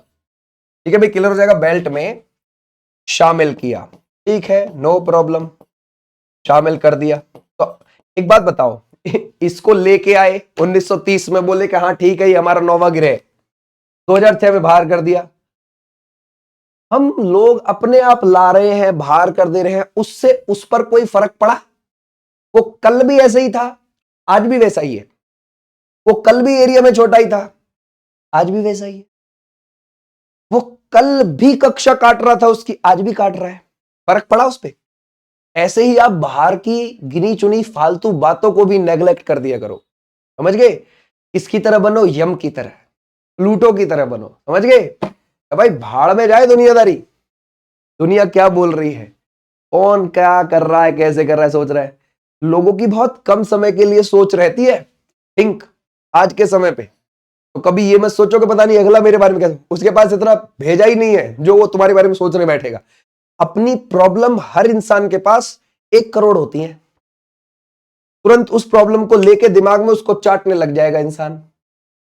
ठीक है भाई, क्लियर हो जाएगा। बेल्ट में शामिल किया, ठीक है, नो प्रॉब्लम, शामिल कर दिया। तो एक बात बताओ, इसको लेके आए 1930 में, बोले कि हाँ ठीक है ये हमारा नौवां ग्रह, 2006 में बाहर कर दिया। हम लोग अपने आप ला रहे हैं, बाहर कर दे रहे हैं, उससे उस पर कोई फर्क पड़ा? वो कल भी ऐसे ही था, आज भी वैसा ही है। वो कल भी एरिया में छोटा ही था, आज भी वैसा ही है। वो कल भी कक्षा काट रहा था उसकी, आज भी काट रहा है, फर्क पड़ा उस पर? ऐसे ही आप बाहर की गिनी चुनी फालतू बातों को भी नेग्लेक्ट कर दिया करो, समझ गए? किसकी तरह बनो? यम की तरह, प्लूटो की तरह बनो, समझ गए? भाई भाड़ में जाए दुनियादारी, दुनिया क्या बोल रही है, कौन क्या कर रहा है, कैसे कर रहा है, सोच रहा है। लोगों की बहुत कम समय के लिए सोच रहती है, थिंक, आज के समय पे। तो कभी ये मत सोचो कि पता नहीं अगला मेरे बारे में कैसे, उसके पास इतना भेजा ही नहीं है जो वो तुम्हारे बारे में सोचने बैठेगा। अपनी प्रॉब्लम हर इंसान के पास 1 करोड़ होती है, तुरंत उस प्रॉब्लम को लेके दिमाग में उसको चाटने लग जाएगा इंसान,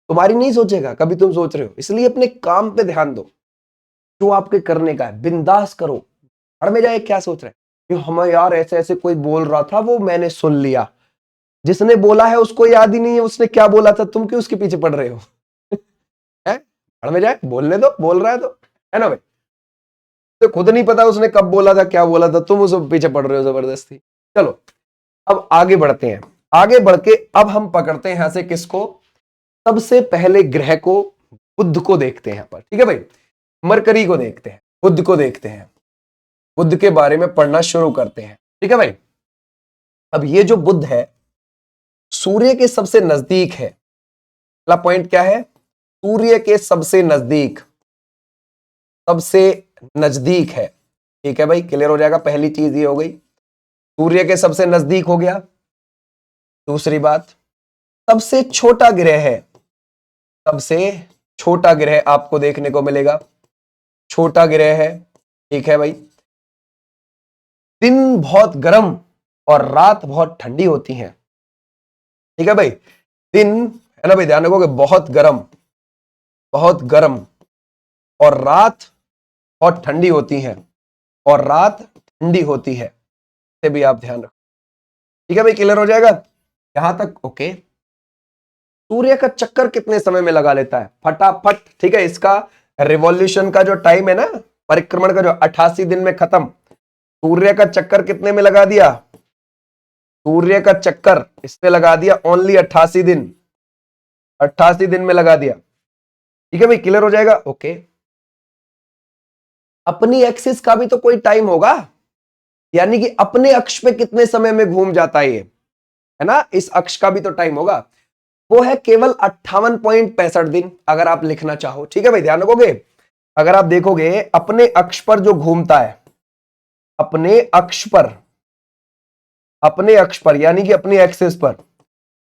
तुम्हारी नहीं सोचेगा। कभी तुम सोच रहे हो, इसलिए अपने काम पे ध्यान दो, जो आपके करने का है बिंदास करो। हर में जाए क्या सोच रहे हैं, हम यार ऐसे ऐसे कोई बोल रहा था वो मैंने सुन लिया, जिसने बोला है उसको याद ही नहीं है उसने क्या बोला था, तुम क्यों उसके पीछे पड़ रहे हो? है, हर में जाए, बोलने दो, बोल रहा है तो, है ना भाई। तो खुद नहीं पता उसने कब बोला था, क्या बोला था, तुम उस पीछे पड़ रहे हो जबरदस्ती। चलो अब आगे बढ़ते हैं, आगे बढ़ के अब हम पकड़ते हैं यहां से किसको? सबसे पहले ग्रह को, बुध को देखते हैं यहां पर, ठीक है भाई। मरकरी को देखते हैं, बुध को देखते हैं, बुध के बारे में पढ़ना शुरू करते हैं, ठीक है भाई। अब ये जो बुध है सूर्य के सबसे नजदीक है, पहला पॉइंट क्या है? सूर्य के सबसे नजदीक, सबसे नजदीक है, ठीक है भाई, क्लियर हो जाएगा। पहली चीज ये हो गई, सूर्य के सबसे नजदीक हो गया। दूसरी बात, सबसे छोटा ग्रह है, सबसे छोटा ग्रह आपको देखने को मिलेगा, छोटा ग्रह है, ठीक है भाई। दिन बहुत गर्म और रात बहुत ठंडी होती है, ठीक है भाई। दिन, है ना भाई, ध्यान रखोगे, बहुत गर्म और रात बहुत ठंडी होती है, और रात ठंडी होती है, इसे भी आप ध्यान रखो, ठीक है भाई, क्लियर हो जाएगा यहां तक? ओके। सूर्य का चक्कर कितने समय में लगा लेता है? फटाफट, ठीक है। इसका रिवॉल्यूशन का जो टाइम है ना, परिक्रमण का, जो 88 दिन में खत्म, सूर्य का चक्कर कितने में लगा दिया? सूर्य का चक्कर इसने लगा दिया ओनली 88 दिन, 88 दिन में लगा दिया, ठीक है भाई, क्लियर हो जाएगा? ओके। अपनी एक्सिस का भी तो कोई टाइम होगा, यानी कि अपने अक्ष पे कितने समय में घूम जाता है ये, है ना, इस अक्ष का भी तो टाइम होगा। वो है केवल 58.65 दिन, अगर आप लिखना चाहो, ठीक है भाई, ध्यान रखोगे। अगर आप देखोगे अपने अक्ष पर जो घूमता है, अपने अक्ष पर, अपने अक्ष पर यानी कि अपनी एक्सिस पर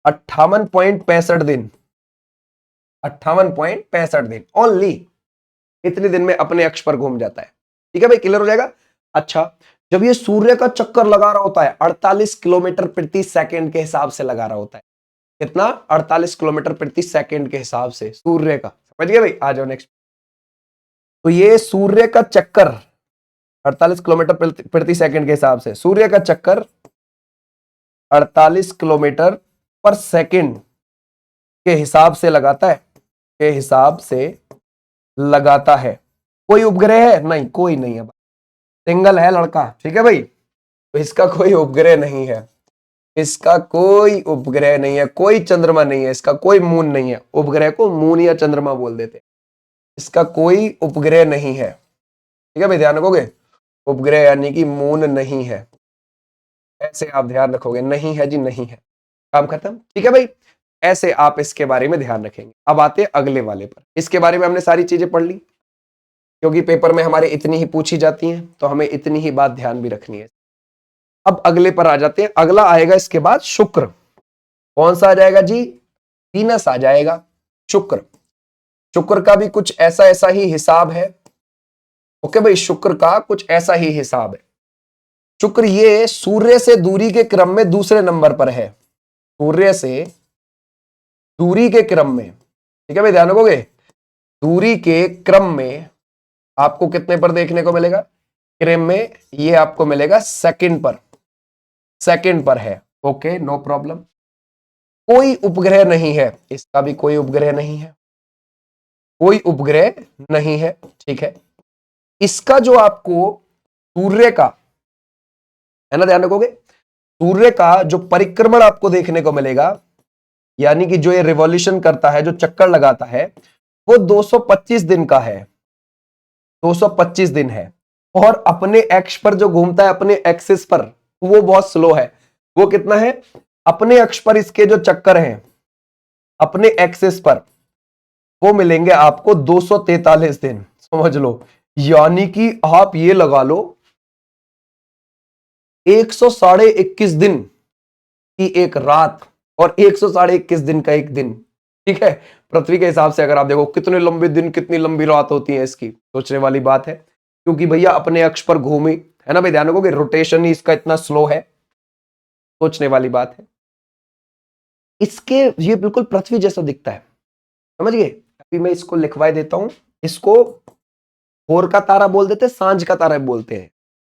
58.65 दिन, 58.65 दिन ओनली, इतने दिन में अपने अक्ष पर घूम जाता है, ठीक है भाई, क्लियर हो जाएगा। अच्छा, जब ये सूर्य का चक्कर लगा रहा होता है 48 किलोमीटर प्रति सेकंड के हिसाब से लगा रहा होता है, कितना? 48 किलोमीटर प्रति सेकंड के हिसाब से सूर्य का, समझ गए भाई? आ जाओ नेक्स्ट। तो ये सूर्य का चक्कर 48 किलोमीटर प्रति सेकंड के हिसाब से। सूर्य का चक्कर 48 किलोमीटर पर सेकंड के हिसाब से लगाता है, के हिसाब से लगाता है। कोई उपग्रह है? नहीं, कोई नहीं है, सिंगल है लड़का, ठीक है भाई। तो इसका कोई उपग्रह नहीं है, इसका कोई उपग्रह नहीं है, कोई चंद्रमा नहीं है, इसका कोई मून नहीं है। उपग्रह को मून या चंद्रमा बोल देते हैं। इसका कोई उपग्रह नहीं है, ठीक है भाई, ध्यान रखोगे। उपग्रह यानी कि मून नहीं है, ऐसे आप ध्यान रखोगे। नहीं है जी, नहीं है, काम खत्म, ठीक है भाई। ऐसे आप इसके बारे में ध्यान रखेंगे। अब आते हैं अगले वाले पर। इसके बारे में हमने सारी चीजें पढ़ ली, क्योंकि पेपर में हमारे इतनी ही पूछी जाती हैं, तो हमें इतनी ही बात ध्यान भी रखनी है। अब अगले पर आ जाते हैं। अगला आएगा इसके बाद शुक्र। कौन सा आ जाएगा जी? वीनस आ जाएगा, शुक्र। शुक्र का भी कुछ ऐसा ऐसा ही हिसाब है। ओके भाई, शुक्र का कुछ ऐसा ही हिसाब है। शुक्र ये सूर्य से दूरी के क्रम में दूसरे नंबर पर है, सूर्य से दूरी के क्रम में, ठीक है भाई, ध्यान रखोगे। दूरी के क्रम में आपको कितने पर देखने को मिलेगा? क्रम में ये आपको मिलेगा सेकंड पर, सेकंड पर है। Okay, no problem. कोई उपग्रह नहीं है, इसका भी कोई उपग्रह नहीं है, कोई उपग्रह नहीं है, ठीक है। इसका जो आपको सूर्य का है ना, ध्यान रखोगे, सूर्य का जो परिक्रमण आपको देखने को मिलेगा, यानी कि जो ये रिवॉल्यूशन करता है, जो चक्कर लगाता है, वो 225 दिन का है, 225 दिन है। और अपने एक्स पर जो घूमता है, अपने एक्सिस पर, वो बहुत स्लो है। वो कितना है? अपने अक्ष पर इसके जो चक्कर हैं, अपने एक्सिस पर, वो मिलेंगे आपको 243 दिन, समझ लो। यानी कि आप ये लगा लो 121 दिन की एक रात और 121 दिन का एक दिन, ठीक है। पृथ्वी के हिसाब से अगर आप देखो कितने लंबे दिन, कितनी लंबी रात होती है इसकी, सोचने वाली बात है। क्योंकि भैया अपने अक्ष पर घूमी, है ना भाई, ध्यान रखोगे, रोटेशन ही इसका इतना स्लो है, सोचने वाली बात है। इसके ये बिल्कुल पृथ्वी जैसा दिखता है, समझ गए। अभी मैं इसको लिखवाई देता हूं। इसको भोर का तारा बोल देते हैं, सांझ का तारा बोलते हैं,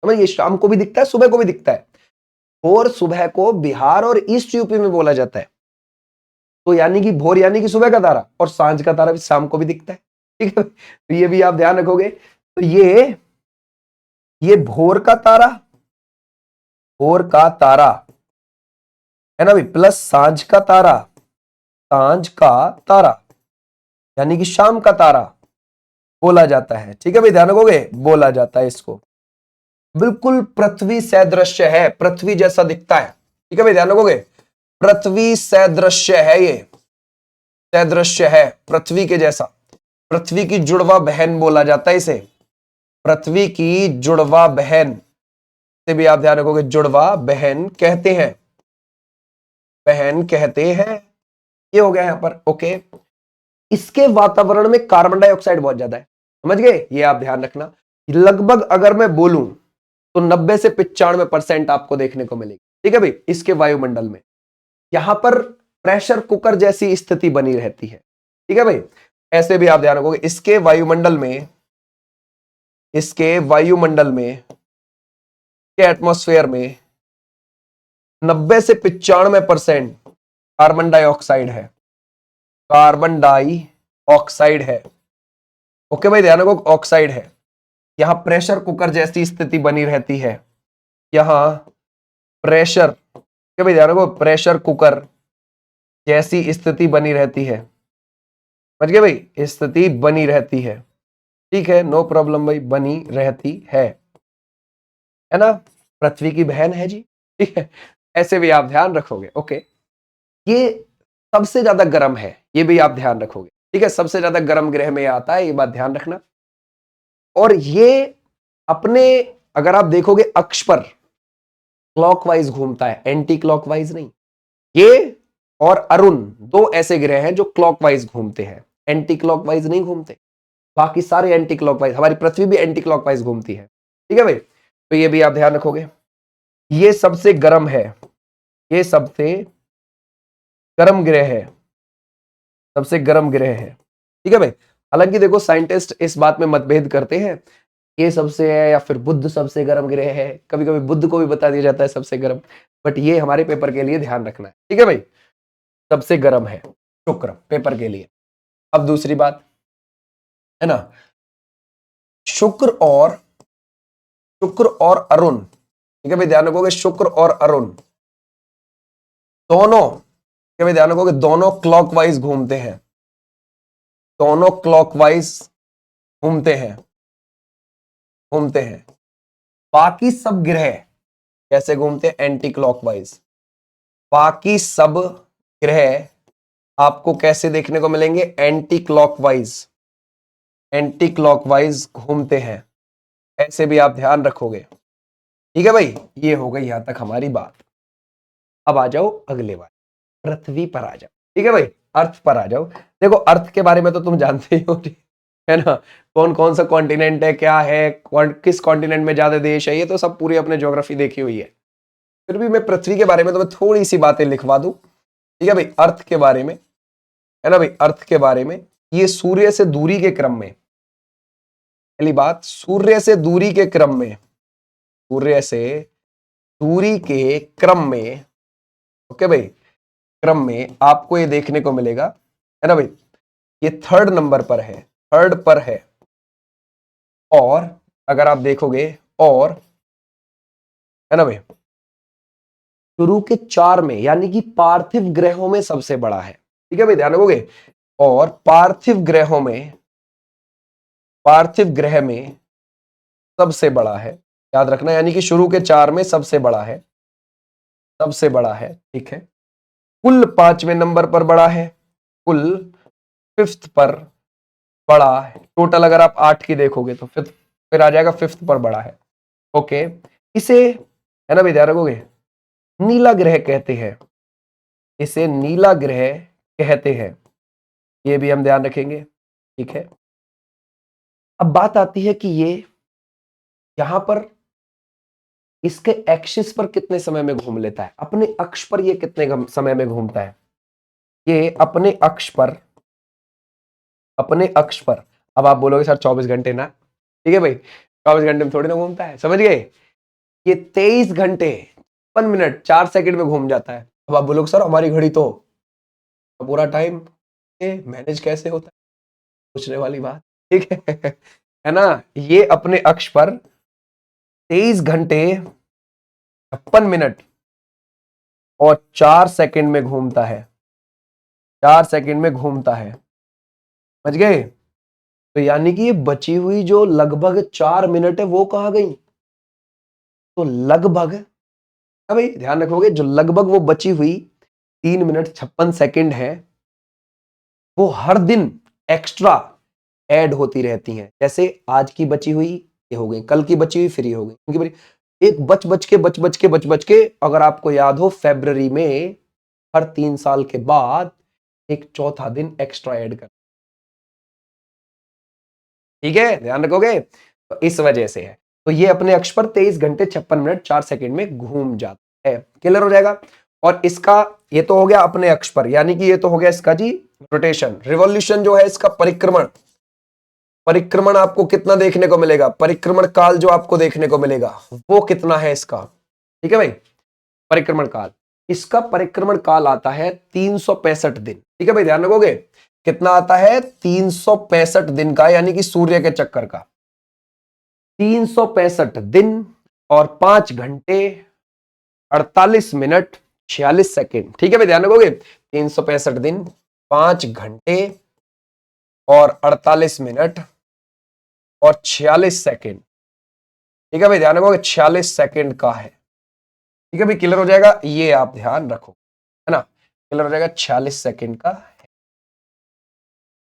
समझिए। शाम को भी दिखता है, सुबह को भी दिखता है। भोर सुबह को बिहार और ईस्ट यूपी में बोला जाता है। तो यानी कि भोर यानी कि सुबह का तारा, और सांझ का तारा भी शाम को भी दिखता है, ठीक है। तो ये भी आप ध्यान रखोगे। तो ये भोर का तारा, भोर का तारा है ना भाई, प्लस सांझ का तारा, सांझ का तारा यानी कि शाम का तारा बोला जाता है, ठीक है भाई, ध्यान रखोगे, बोला जाता है इसको। बिल्कुल पृथ्वी सदृश्य है, पृथ्वी जैसा दिखता है, ठीक है भाई, ध्यान रखोगे। पृथ्वी सदृश्य है, ये सदृश्य है पृथ्वी के जैसा। पृथ्वी की जुड़वा बहन बोला जाता है इसे, पृथ्वी की जुड़वा बहन से भी आप ध्यान रखोगे, जुड़वा बहन कहते हैं, बहन कहते हैं। ये हो गया यहां पर, ओके। इसके वातावरण में कार्बन डाइऑक्साइड बहुत ज्यादा है, समझ गए, ये आप ध्यान रखना। लगभग अगर मैं बोलूं तो 90 से 95% आपको देखने को मिलेगी, ठीक है भाई, इसके वायुमंडल में। यहां पर प्रेशर कुकर जैसी स्थिति बनी रहती है, ठीक है भाई। ऐसे भी आप ध्यान रखोगे, इसके वायुमंडल में, इसके वायुमंडल में, के एटमॉस्फेयर में 90 से 95% कार्बन डाइऑक्साइड है, कार्बन डाइऑक्साइड है। ओके भाई, ध्यान रखो, ऑक्साइड है। यहां प्रेशर कुकर जैसी स्थिति बनी रहती है, यहां प्रेशर, क्या भाई, ध्यान रखो, प्रेशर कुकर जैसी स्थिति बनी रहती है, समझ गए भाई, स्थिति बनी रहती है, ठीक है, नो प्रॉब्लम भाई, बनी रहती है ना। पृथ्वी की बहन है जी, ठीक है। ऐसे भी आप ध्यान रखोगे, ओके। ये सबसे ज्यादा गर्म है, ये भी आप ध्यान रखोगे, ठीक है। सबसे ज्यादा गर्म ग्रह में आता है, ये बात ध्यान रखना। और ये अपने, अगर आप देखोगे, अक्ष पर क्लॉकवाइज घूमता है, एंटी क्लॉकवाइज नहीं। ये और अरुण दो ऐसे ग्रह हैं जो क्लॉकवाइज घूमते हैं, एंटी क्लॉकवाइज नहीं घूमते। बाकी सारे एंटी क्लॉकवाइज, हमारी पृथ्वी भी एंटी क्लॉकवाइज घूमती है, ठीक है भाई। तो ये भी आप ध्यान रखोगे। ये सबसे गर्म है, ये सबसे गर्म ग्रह है, सबसे गर्म ग्रह है, ठीक है भाई। हालांकि देखो, साइंटिस्ट इस बात में मतभेद करते हैं ये सबसे है या फिर बुध सबसे गर्म ग्रह है, कभी कभी बुध को भी बता दिया जाता है सबसे गर्म, बट ये हमारे पेपर के लिए ध्यान रखना है, ठीक है भाई। सबसे गर्म है शुक्र पेपर के लिए। अब दूसरी बात है ना, शुक्र और अरुण, ठीक है भाई, ध्यान रखोगे शुक्र और अरुण दोनों, ठीक है भाई, ध्यान रखोगे दोनों क्लॉकवाइज घूमते हैं, दोनों क्लॉकवाइज घूमते हैं, घूमते हैं। बाकी सब ग्रह कैसे घूमते हैं? Anti clockwise. बाकी सब ग्रह आपको कैसे देखने को मिलेंगे? एंटी क्लॉकवाइज, एंटी क्लॉकवाइज घूमते हैं, ऐसे भी आप ध्यान रखोगे, ठीक है भाई। ये हो गई यहां तक हमारी बात। अब आ जाओ अगले बार, पृथ्वी पर आ जाओ, ठीक है भाई, अर्थ पर आ जाओ। देखो अर्थ के बारे में तो तुम जानते ही हो, है ना, कौन कौन सा कॉन्टिनेंट है, क्या है, किस कॉन्टिनेंट में ज्यादा देश है, ये तो सब पूरी अपने ज्योग्राफी देखी हुई है। फिर भी मैं पृथ्वी के बारे में तुम्हें थोड़ी सी बातें लिखवा दूं, ठीक है भाई, अर्थ के बारे में, है ना भाई, अर्थ के बारे में। ये सूर्य से दूरी के क्रम में, पहली बात, सूर्य से दूरी के क्रम में, सूर्य से दूरी के क्रम में, ओके भाई, क्रम में आपको ये देखने को मिलेगा, है ना भाई, ये थर्ड नंबर पर है, थर्ड पर है। और अगर आप देखोगे, और है ना भाई, शुरू के 4 में, यानी कि पार्थिव ग्रहों में सबसे बड़ा है, ठीक है भाई, ध्यान रखोगे। और पार्थिव ग्रहों में, पार्थिव ग्रह में सबसे बड़ा है, याद रखना, यानी कि शुरू के 4 में सबसे बड़ा है, सबसे बड़ा है, ठीक है। कुल 5वें नंबर पर बड़ा है, कुल 5th पर बड़ा है। टोटल अगर आप 8 की देखोगे तो फिर आ जाएगा 5th पर बड़ा है, ओके। इसे, है ना भाई, ध्यान रखोगे, नीला ग्रह कहते हैं, इसे नीला ग्रह कहते हैं, ये भी हम ध्यान रखेंगे, ठीक है। अब बात आती है कि ये यहां पर इसके एक्सिस पर कितने समय में घूम लेता है, अपने अक्ष पर ये कितने समय में घूमता है? ये अपने अक्ष पर, अपने अक्ष पर, अब आप बोलोगे सर 24 घंटे ना, ठीक है भाई, 24 घंटे में थोड़ी ना घूमता है, समझ गए। ये 23 घंटे 1 मिनट 4 सेकंड में घूम जाता है। अब आप बोलोगे सर हमारी घड़ी तो पूरा टाइम मैनेज कैसे होता है, पूछने वाली बात, ठीक है ना। ये अपने अक्ष पर 23 घंटे 56 मिनट और 4 सेकंड में घूमता है, 4 सेकंड में घूमता है, समझ गए। तो यानी कि ये बची हुई जो लगभग 4 मिनट है वो कहां गई? तो लगभग, हाँ भाई ध्यान रखोगे, जो लगभग वो बची हुई 3 मिनट 56 सेकंड है, वो हर दिन एक्स्ट्रा ऐड होती रहती हैं। जैसे आज की बची हुई ये हो गई, कल की बची हुई फिर ये हो गई, क्योंकि एक बच बच के, अगर आपको याद हो, फरवरी में हर 3 साल के बाद एक चौथा दिन एक्स्ट्रा ऐड कर, ठीक है, ध्यान रखोगे। तो इस वजह से है, तो ये अपने अक्ष पर 23 घंटे 56 मिनट 4 सेकंड में घूम जाता है, क्लियर हो जाएगा। और इसका, ये तो हो गया अपने अक्ष पर, यानी कि ये तो हो गया इसका जी रोटेशन, रिवॉल्यूशन जो है इसका, परिक्रमण, परिक्रमण आपको कितना देखने को मिलेगा, परिक्रमण काल जो आपको देखने को मिलेगा वो कितना है इसका, ठीक है भाई, परिक्रमण काल, इसका परिक्रमण काल आता है 365 दिन, ठीक है भाई, ध्यान रखोगे, कितना आता है? 365 दिन का, यानी कि सूर्य के चक्कर का 365 दिन और 5 घंटे 48 मिनट 46 सेकेंड, ठीक है भाई, ध्यान रखोगे, 365 दिन 5 घंटे और 48 मिनट और 46 सेकेंड, ठीक है भाई, ध्यान रखोगे, 46 सेकेंड का है, ठीक है भाई, क्लियर हो जाएगा, ये आप ध्यान रखो, है ना, क्लियर हो जाएगा, 46 सेकेंड का है,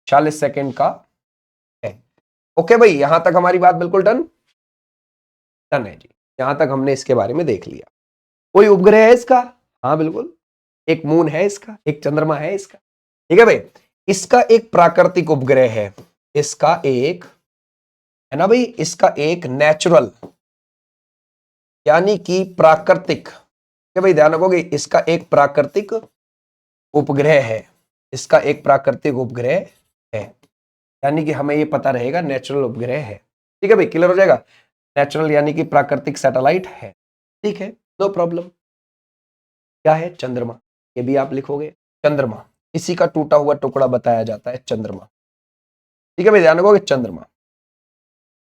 46 सेकेंड का है, ओके भाई, यहां तक हमारी बात बिल्कुल डन, डन है जी, यहां तक हमने इसके बारे में देख लिया। कोई उपग्रह है इसका? हाँ बिल्कुल, एक मून है इसका, एक चंद्रमा है इसका, ठीक है भाई, इसका एक प्राकृतिक उपग्रह है, इसका एक, है ना भाई, इसका एक नेचुरल, यानी कि प्राकृतिक, ठीक है भाई, ध्यान रखोगे, इसका एक प्राकृतिक उपग्रह है, इसका एक प्राकृतिक उपग्रह है, यानी कि हमें ये पता रहेगा नेचुरल उपग्रह है, ठीक है भाई, क्लियर हो जाएगा। नेचुरल यानी कि प्राकृतिक सैटेलाइट है, ठीक है, नो प्रॉब्लम। क्या है? चंद्रमा, ये भी आप लिखोगे। चंद्रमा, इसी का टूटा हुआ टुकड़ा बताया जाता है चंद्रमा। ठीक है भाई, ध्यान रखोगे चंद्रमा।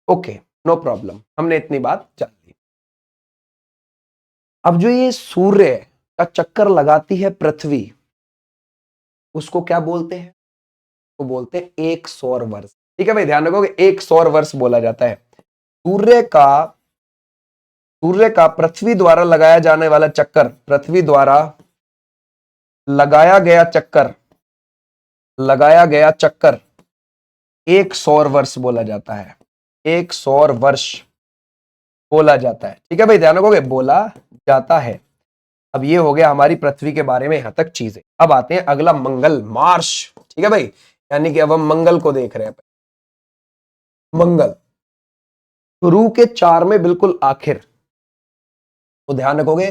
ओके, नो प्रॉब्लम, हमने इतनी बात जान ली। अब जो ये सूर्य का चक्कर लगाती है पृथ्वी, उसको क्या बोलते हैं? वो बोलते हैं एक सौर वर्ष। ठीक है भाई, ध्यान रखोगे, एक सौर वर्ष बोला जाता है। सूर्य का पृथ्वी द्वारा लगाया जाने वाला चक्कर, पृथ्वी द्वारा लगाया गया चक्कर एक सौर वर्ष बोला जाता है। एक सौर वर्ष बोला जाता है। ठीक है भाई, ध्यान रखोगे, बोला जाता है। अब ये हो गया हमारी पृथ्वी के बारे में यहां तक चीजें। अब आते हैं अगला, मंगल, मार्स। ठीक है भाई, यानी कि अब हम मंगल को देख रहे हैं। मंगल शुरू के 4 में बिल्कुल आखिर, तो ध्यान रखोगे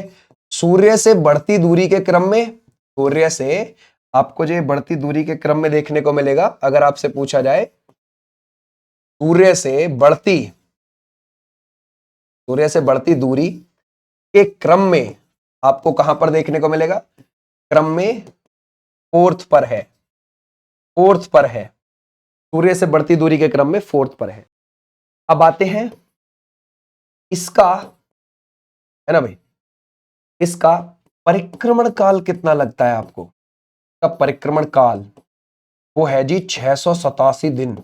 सूर्य से बढ़ती दूरी के क्रम में, सूर्य से आपको जो बढ़ती दूरी के क्रम में देखने को मिलेगा, अगर आपसे पूछा जाए सूर्य से बढ़ती दूरी के क्रम में आपको कहां पर देखने को मिलेगा? क्रम में फोर्थ पर है, सूर्य से बढ़ती दूरी के क्रम में फोर्थ पर है। अब आते हैं इसका, है ना भाई, इसका परिक्रमण काल कितना लगता है आपको? इसका परिक्रमण काल वो है जी 687 दिन।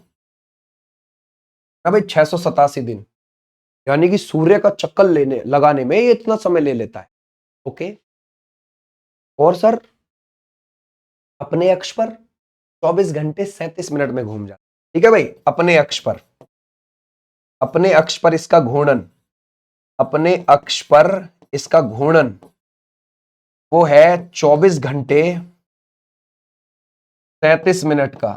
ना भाई, 687 दिन, यानी कि सूर्य का चक्कर लगाने में ये इतना समय ले लेता है। ओके, और सर अपने अक्ष पर 24 घंटे 37 मिनट में घूम जाता है। ठीक है भाई, अपने अक्ष पर इसका घूर्णन वो है 24 घंटे 37 मिनट का।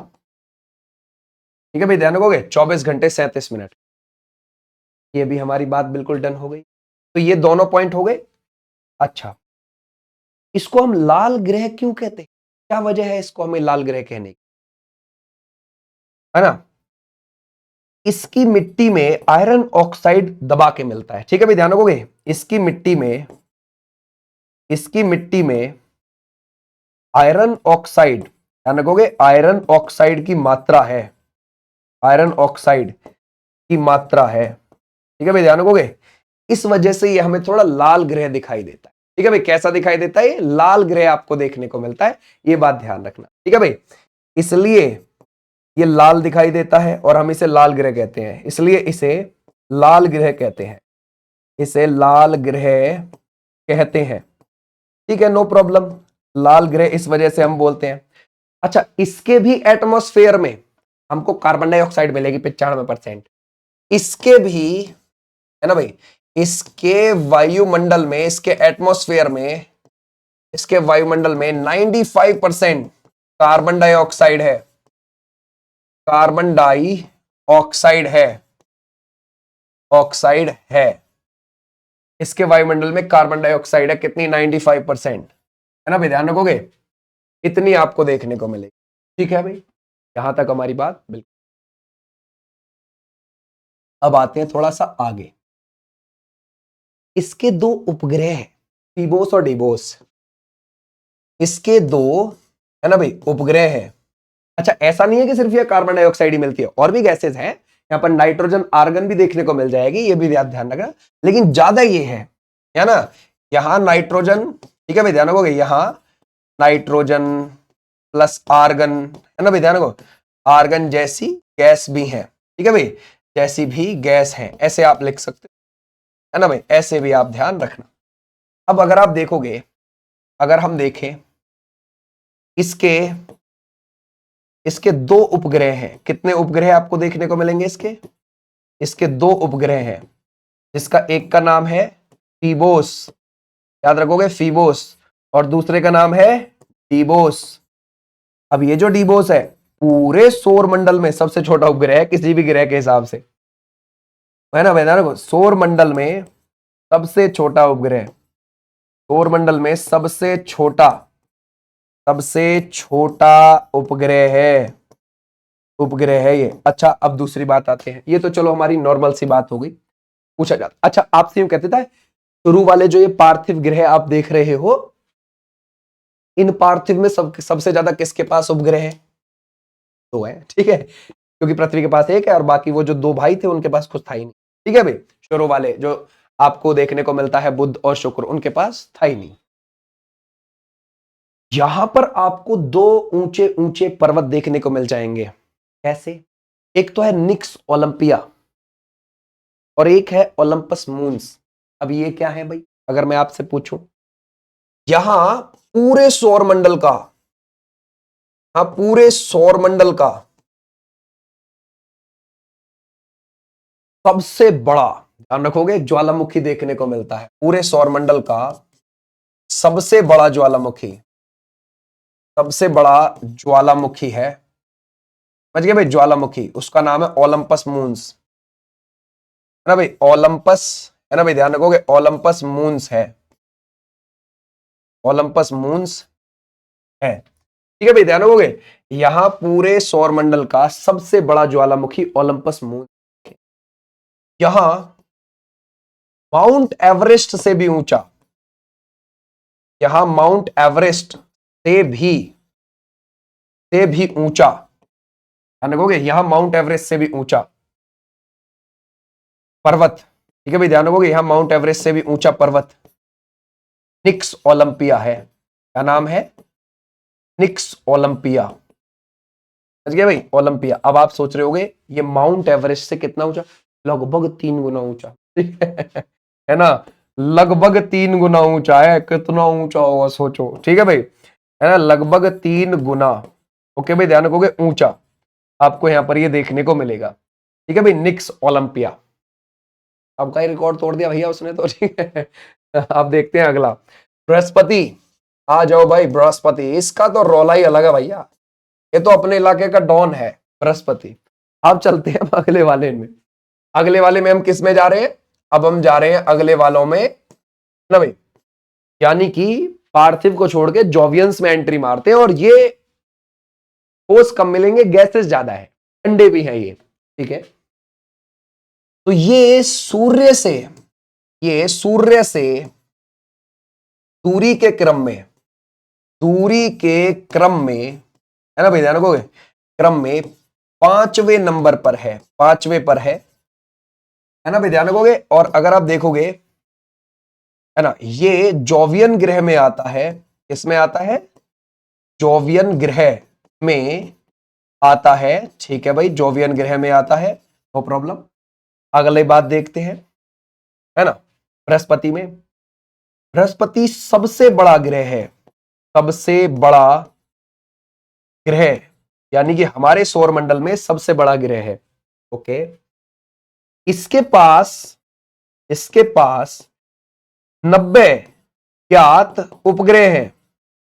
ठीक है भाई, ध्यान रखोगे, 24 घंटे 37 मिनट। ये भी हमारी बात बिल्कुल डन हो गई। तो ये दोनों पॉइंट हो गए। अच्छा, इसको हम लाल ग्रह क्यों कहते हैं? क्या वजह है इसको हमें लाल ग्रह कहने की? है ना, इसकी मिट्टी में आयरन ऑक्साइड दबा के मिलता है। ठीक है भाई, ध्यान रखोगे, इसकी मिट्टी में आयरन ऑक्साइड, ध्यान रखोगे, आयरन ऑक्साइड की मात्रा है, ठीक है भाई, ध्यान रखोगे। इस वजह से ये हमें थोड़ा लाल ग्रह दिखाई देता है। ठीक है भाई, कैसा दिखाई देता है? लाल ग्रह आपको देखने को मिलता है, ये बात ध्यान रखना। ठीक है भाई, इसलिए ये लाल दिखाई देता है और हम इसे लाल ग्रह कहते हैं, इसलिए इसे लाल ग्रह कहते हैं, ठीक है, नो प्रॉब्लम, लाल ग्रह इस वजह से हम बोलते हैं। अच्छा, इसके भी एटमॉस्फेयर में हमको कार्बन डाइऑक्साइड मिलेगी 95%। इसके भी, है ना भाई, इसके वायुमंडल में, इसके एटमॉस्फेयर में, इसके वायुमंडल में 95% कार्बन डाइऑक्साइड है, ऑक्साइड है। इसके वायुमंडल में कार्बन डाइऑक्साइड है, कितनी? 95%, है ना भाई, ध्यान रखोगे, इतनी आपको देखने को मिलेगी। ठीक है भाई, यहां तक हमारी बात बिल्कुल। अब आते हैं थोड़ा सा आगे। इसके 2 उपग्रह हैं, फीबोस और डिबोस, इसके 2, है ना भाई, उपग्रह है। अच्छा, ऐसा नहीं है कि सिर्फ ये कार्बन डाइऑक्साइड ही मिलती है, और भी गैसेस हैं यहाँ पर, नाइट्रोजन आर्गन भी देखने को मिल जाएगी, ये भी ध्यान रखना, लेकिन ज्यादा ये है ना, यहां नाइट्रोजन, ठीक है भाई, ध्यान रखोगे, यहां नाइट्रोजन प्लस आर्गन, है ना भाई, ध्यान रखो, आर्गन जैसी गैस भी है। ठीक है भाई, जैसी भी गैस है, ऐसे आप लिख सकते हो, है ना भाई, ऐसे भी आप ध्यान रखना। अब अगर आप देखोगे, अगर हम देखें इसके 2 उपग्रह हैं, कितने उपग्रह आपको देखने को मिलेंगे? इसके 2 उपग्रह हैं, जिसका एक का नाम है फीबोस, याद रखोगे, फीबोस, और दूसरे का नाम है डीबोस। अब ये जो डीबोस है, पूरे सौर मंडल में सबसे छोटा उपग्रह है, किसी भी ग्रह के हिसाब से, है ना भाई, सौर मंडल में सबसे छोटा उपग्रह, सौर मंडल में सबसे छोटा उपग्रह है, उपग्रह है ये। अच्छा, अब दूसरी बात आते हैं, ये तो चलो हमारी नॉर्मल सी बात हो गई। पूछा जाता, अच्छा आपसे यूं कहते था शुरू वाले जो ये पार्थिव ग्रह आप देख रहे हो, इन पार्थिव में सबसे ज्यादा किसके पास उपग्रह है? दो है, ठीक है, क्योंकि पृथ्वी के पास एक है और बाकी वो जो दो भाई थे उनके पास कुछ था ही नहीं। ठीक है भाई, शुरू वाले जो आपको देखने को मिलता है बुध और शुक्र, उनके पास था ही नहीं। यहां पर आपको दो ऊंचे ऊंचे पर्वत देखने को मिल जाएंगे। कैसे? एक तो है निक्स ओलंपिया और एक है ओलंपस मून्स। अब ये क्या है भाई, अगर मैं आपसे पूछूं, यहां पूरे सौरमंडल का, हाँ पूरे सौरमंडल का सबसे बड़ा, ध्यान रखोगे, ज्वालामुखी देखने को मिलता है। पूरे सौरमंडल का सबसे बड़ा ज्वालामुखी, सबसे बड़ा ज्वालामुखी है, समझ गए भाई, ज्वालामुखी, उसका नाम है ओलंपस मून्स, है ना भाई, ओलंपस, है ना भाई, ध्यान रखोगे, ओलंपस मून्स है, ओलंपस मून्स है। ठीक है भाई, ध्यान रखोगे, यहां पूरे सौरमंडल का सबसे बड़ा ज्वालामुखी ओलंपस मून, यहां माउंट एवरेस्ट से भी ऊंचा, यहां माउंट एवरेस्ट से भी ऊंचा, ध्यान रखोगे, यहां माउंट एवरेस्ट से भी ऊंचा पर्वत, ठीक है भाई, ध्यान रखोगे, यहां माउंट एवरेस्ट से भी ऊंचा पर्वत निक्स ओलंपिया है। क्या नाम है? निक्स ओलंपिया, समझ गए भाई, ओलंपिया। अब आप सोच रहे होगे ये माउंट एवरेस्ट से कितना ऊंचा? लगभग 3 गुना ऊंचा, है ना, लगभग 3 गुना ऊंचा है। कितना ऊंचा होगा सोचो, ठीक है भाई, है ना, लगभग 3 गुना। ओके भाई, ध्यान रखोगे, ऊंचा आपको यहां पर ये देखने को मिलेगा। ठीक है भाई, निक्स ओलंपिया। आपका ही रिकॉर्ड तोड़ दिया भैया उसने तो, ठीक है। आप देखते हैं अगला, बृहस्पति। आ जाओ भाई, बृहस्पति, इसका तो रौला ही अलग है भैया, ये तो अपने इलाके का डॉन है बृहस्पति। अब चलते हैं अगले वाले में। अगले वाले में हम किस में जा रहे हैं? अब हम जा रहे हैं अगले वालों में ना भाई, यानी कि पार्थिव को छोड़ के जोवियंस में एंट्री मारते हैं, और ये ठोस कम मिलेंगे, गैसेस ज्यादा है, ठंडे भी हैं ये। ठीक है, तो ये सूर्य से दूरी के क्रम में, दूरी के क्रम में, है ना भाई, ध्यान रखोगे, क्रम में 5वें नंबर पर है, 5वें पर है ना भाई, ध्यान रखोगे। और अगर आप देखोगे, है ना, ये जोवियन ग्रह में आता है, किसमें आता है? जोवियन ग्रह में आता है, ठीक है भाई, जोवियन ग्रह में आता है, नो प्रॉब्लम। अगले बात देखते हैं, है ना, बृहस्पति में, बृहस्पति सबसे बड़ा ग्रह है, सबसे बड़ा ग्रह, यानी कि हमारे सौरमंडल में सबसे बड़ा ग्रह है। ओके, इसके पास, इसके पास 90 ज्ञात उपग्रह हैं,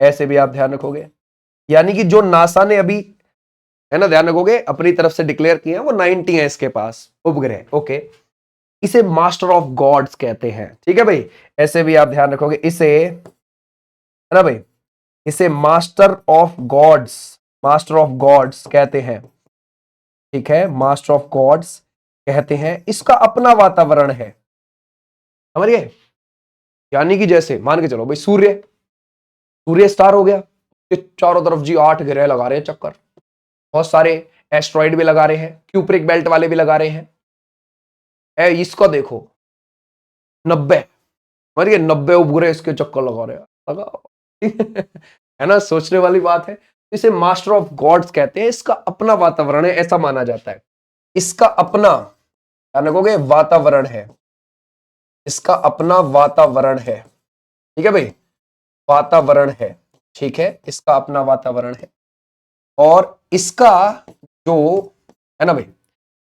ऐसे भी आप ध्यान रखोगे, यानी कि जो नासा ने अभी, है ना, ध्यान रखोगे, अपनी तरफ से डिक्लेयर किए हैं, वो 90 है इसके पास उपग्रह। ओके, इसे मास्टर ऑफ गॉड्स कहते हैं, ठीक है भाई, ऐसे भी आप ध्यान रखोगे, इसे, है ना भाई, इसे master of gods, master of gods कहते हैं, ठीक है, मास्टर ऑफ गॉड्स कहते हैं। इसका अपना वातावरण है, समझिए, यानी कि जैसे मान के चलो भाई, सूर्य, सूर्य स्टार हो गया, चारों तरफ जी 8 ग्रह लगा रहे हैं चक्कर, बहुत सारे एस्ट्रॉइड भी लगा रहे हैं, क्यूप्रिक बेल्ट वाले भी लगा रहे हैं। इसको देखो, 90, समझ गए, 90 उपग्रह इसके चक्कर लगा रहे हैं, लगा है ना, सोचने वाली बात है। इसे मास्टर ऑफ गॉड्स कहते हैं, इसका अपना वातावरण है, ऐसा माना जाता है, इसका अपना, क्या लगोगे, वातावरण है, इसका अपना वातावरण है, ठीक है भाई, वातावरण है, ठीक है, इसका अपना वातावरण है। और इसका जो, है ना भाई,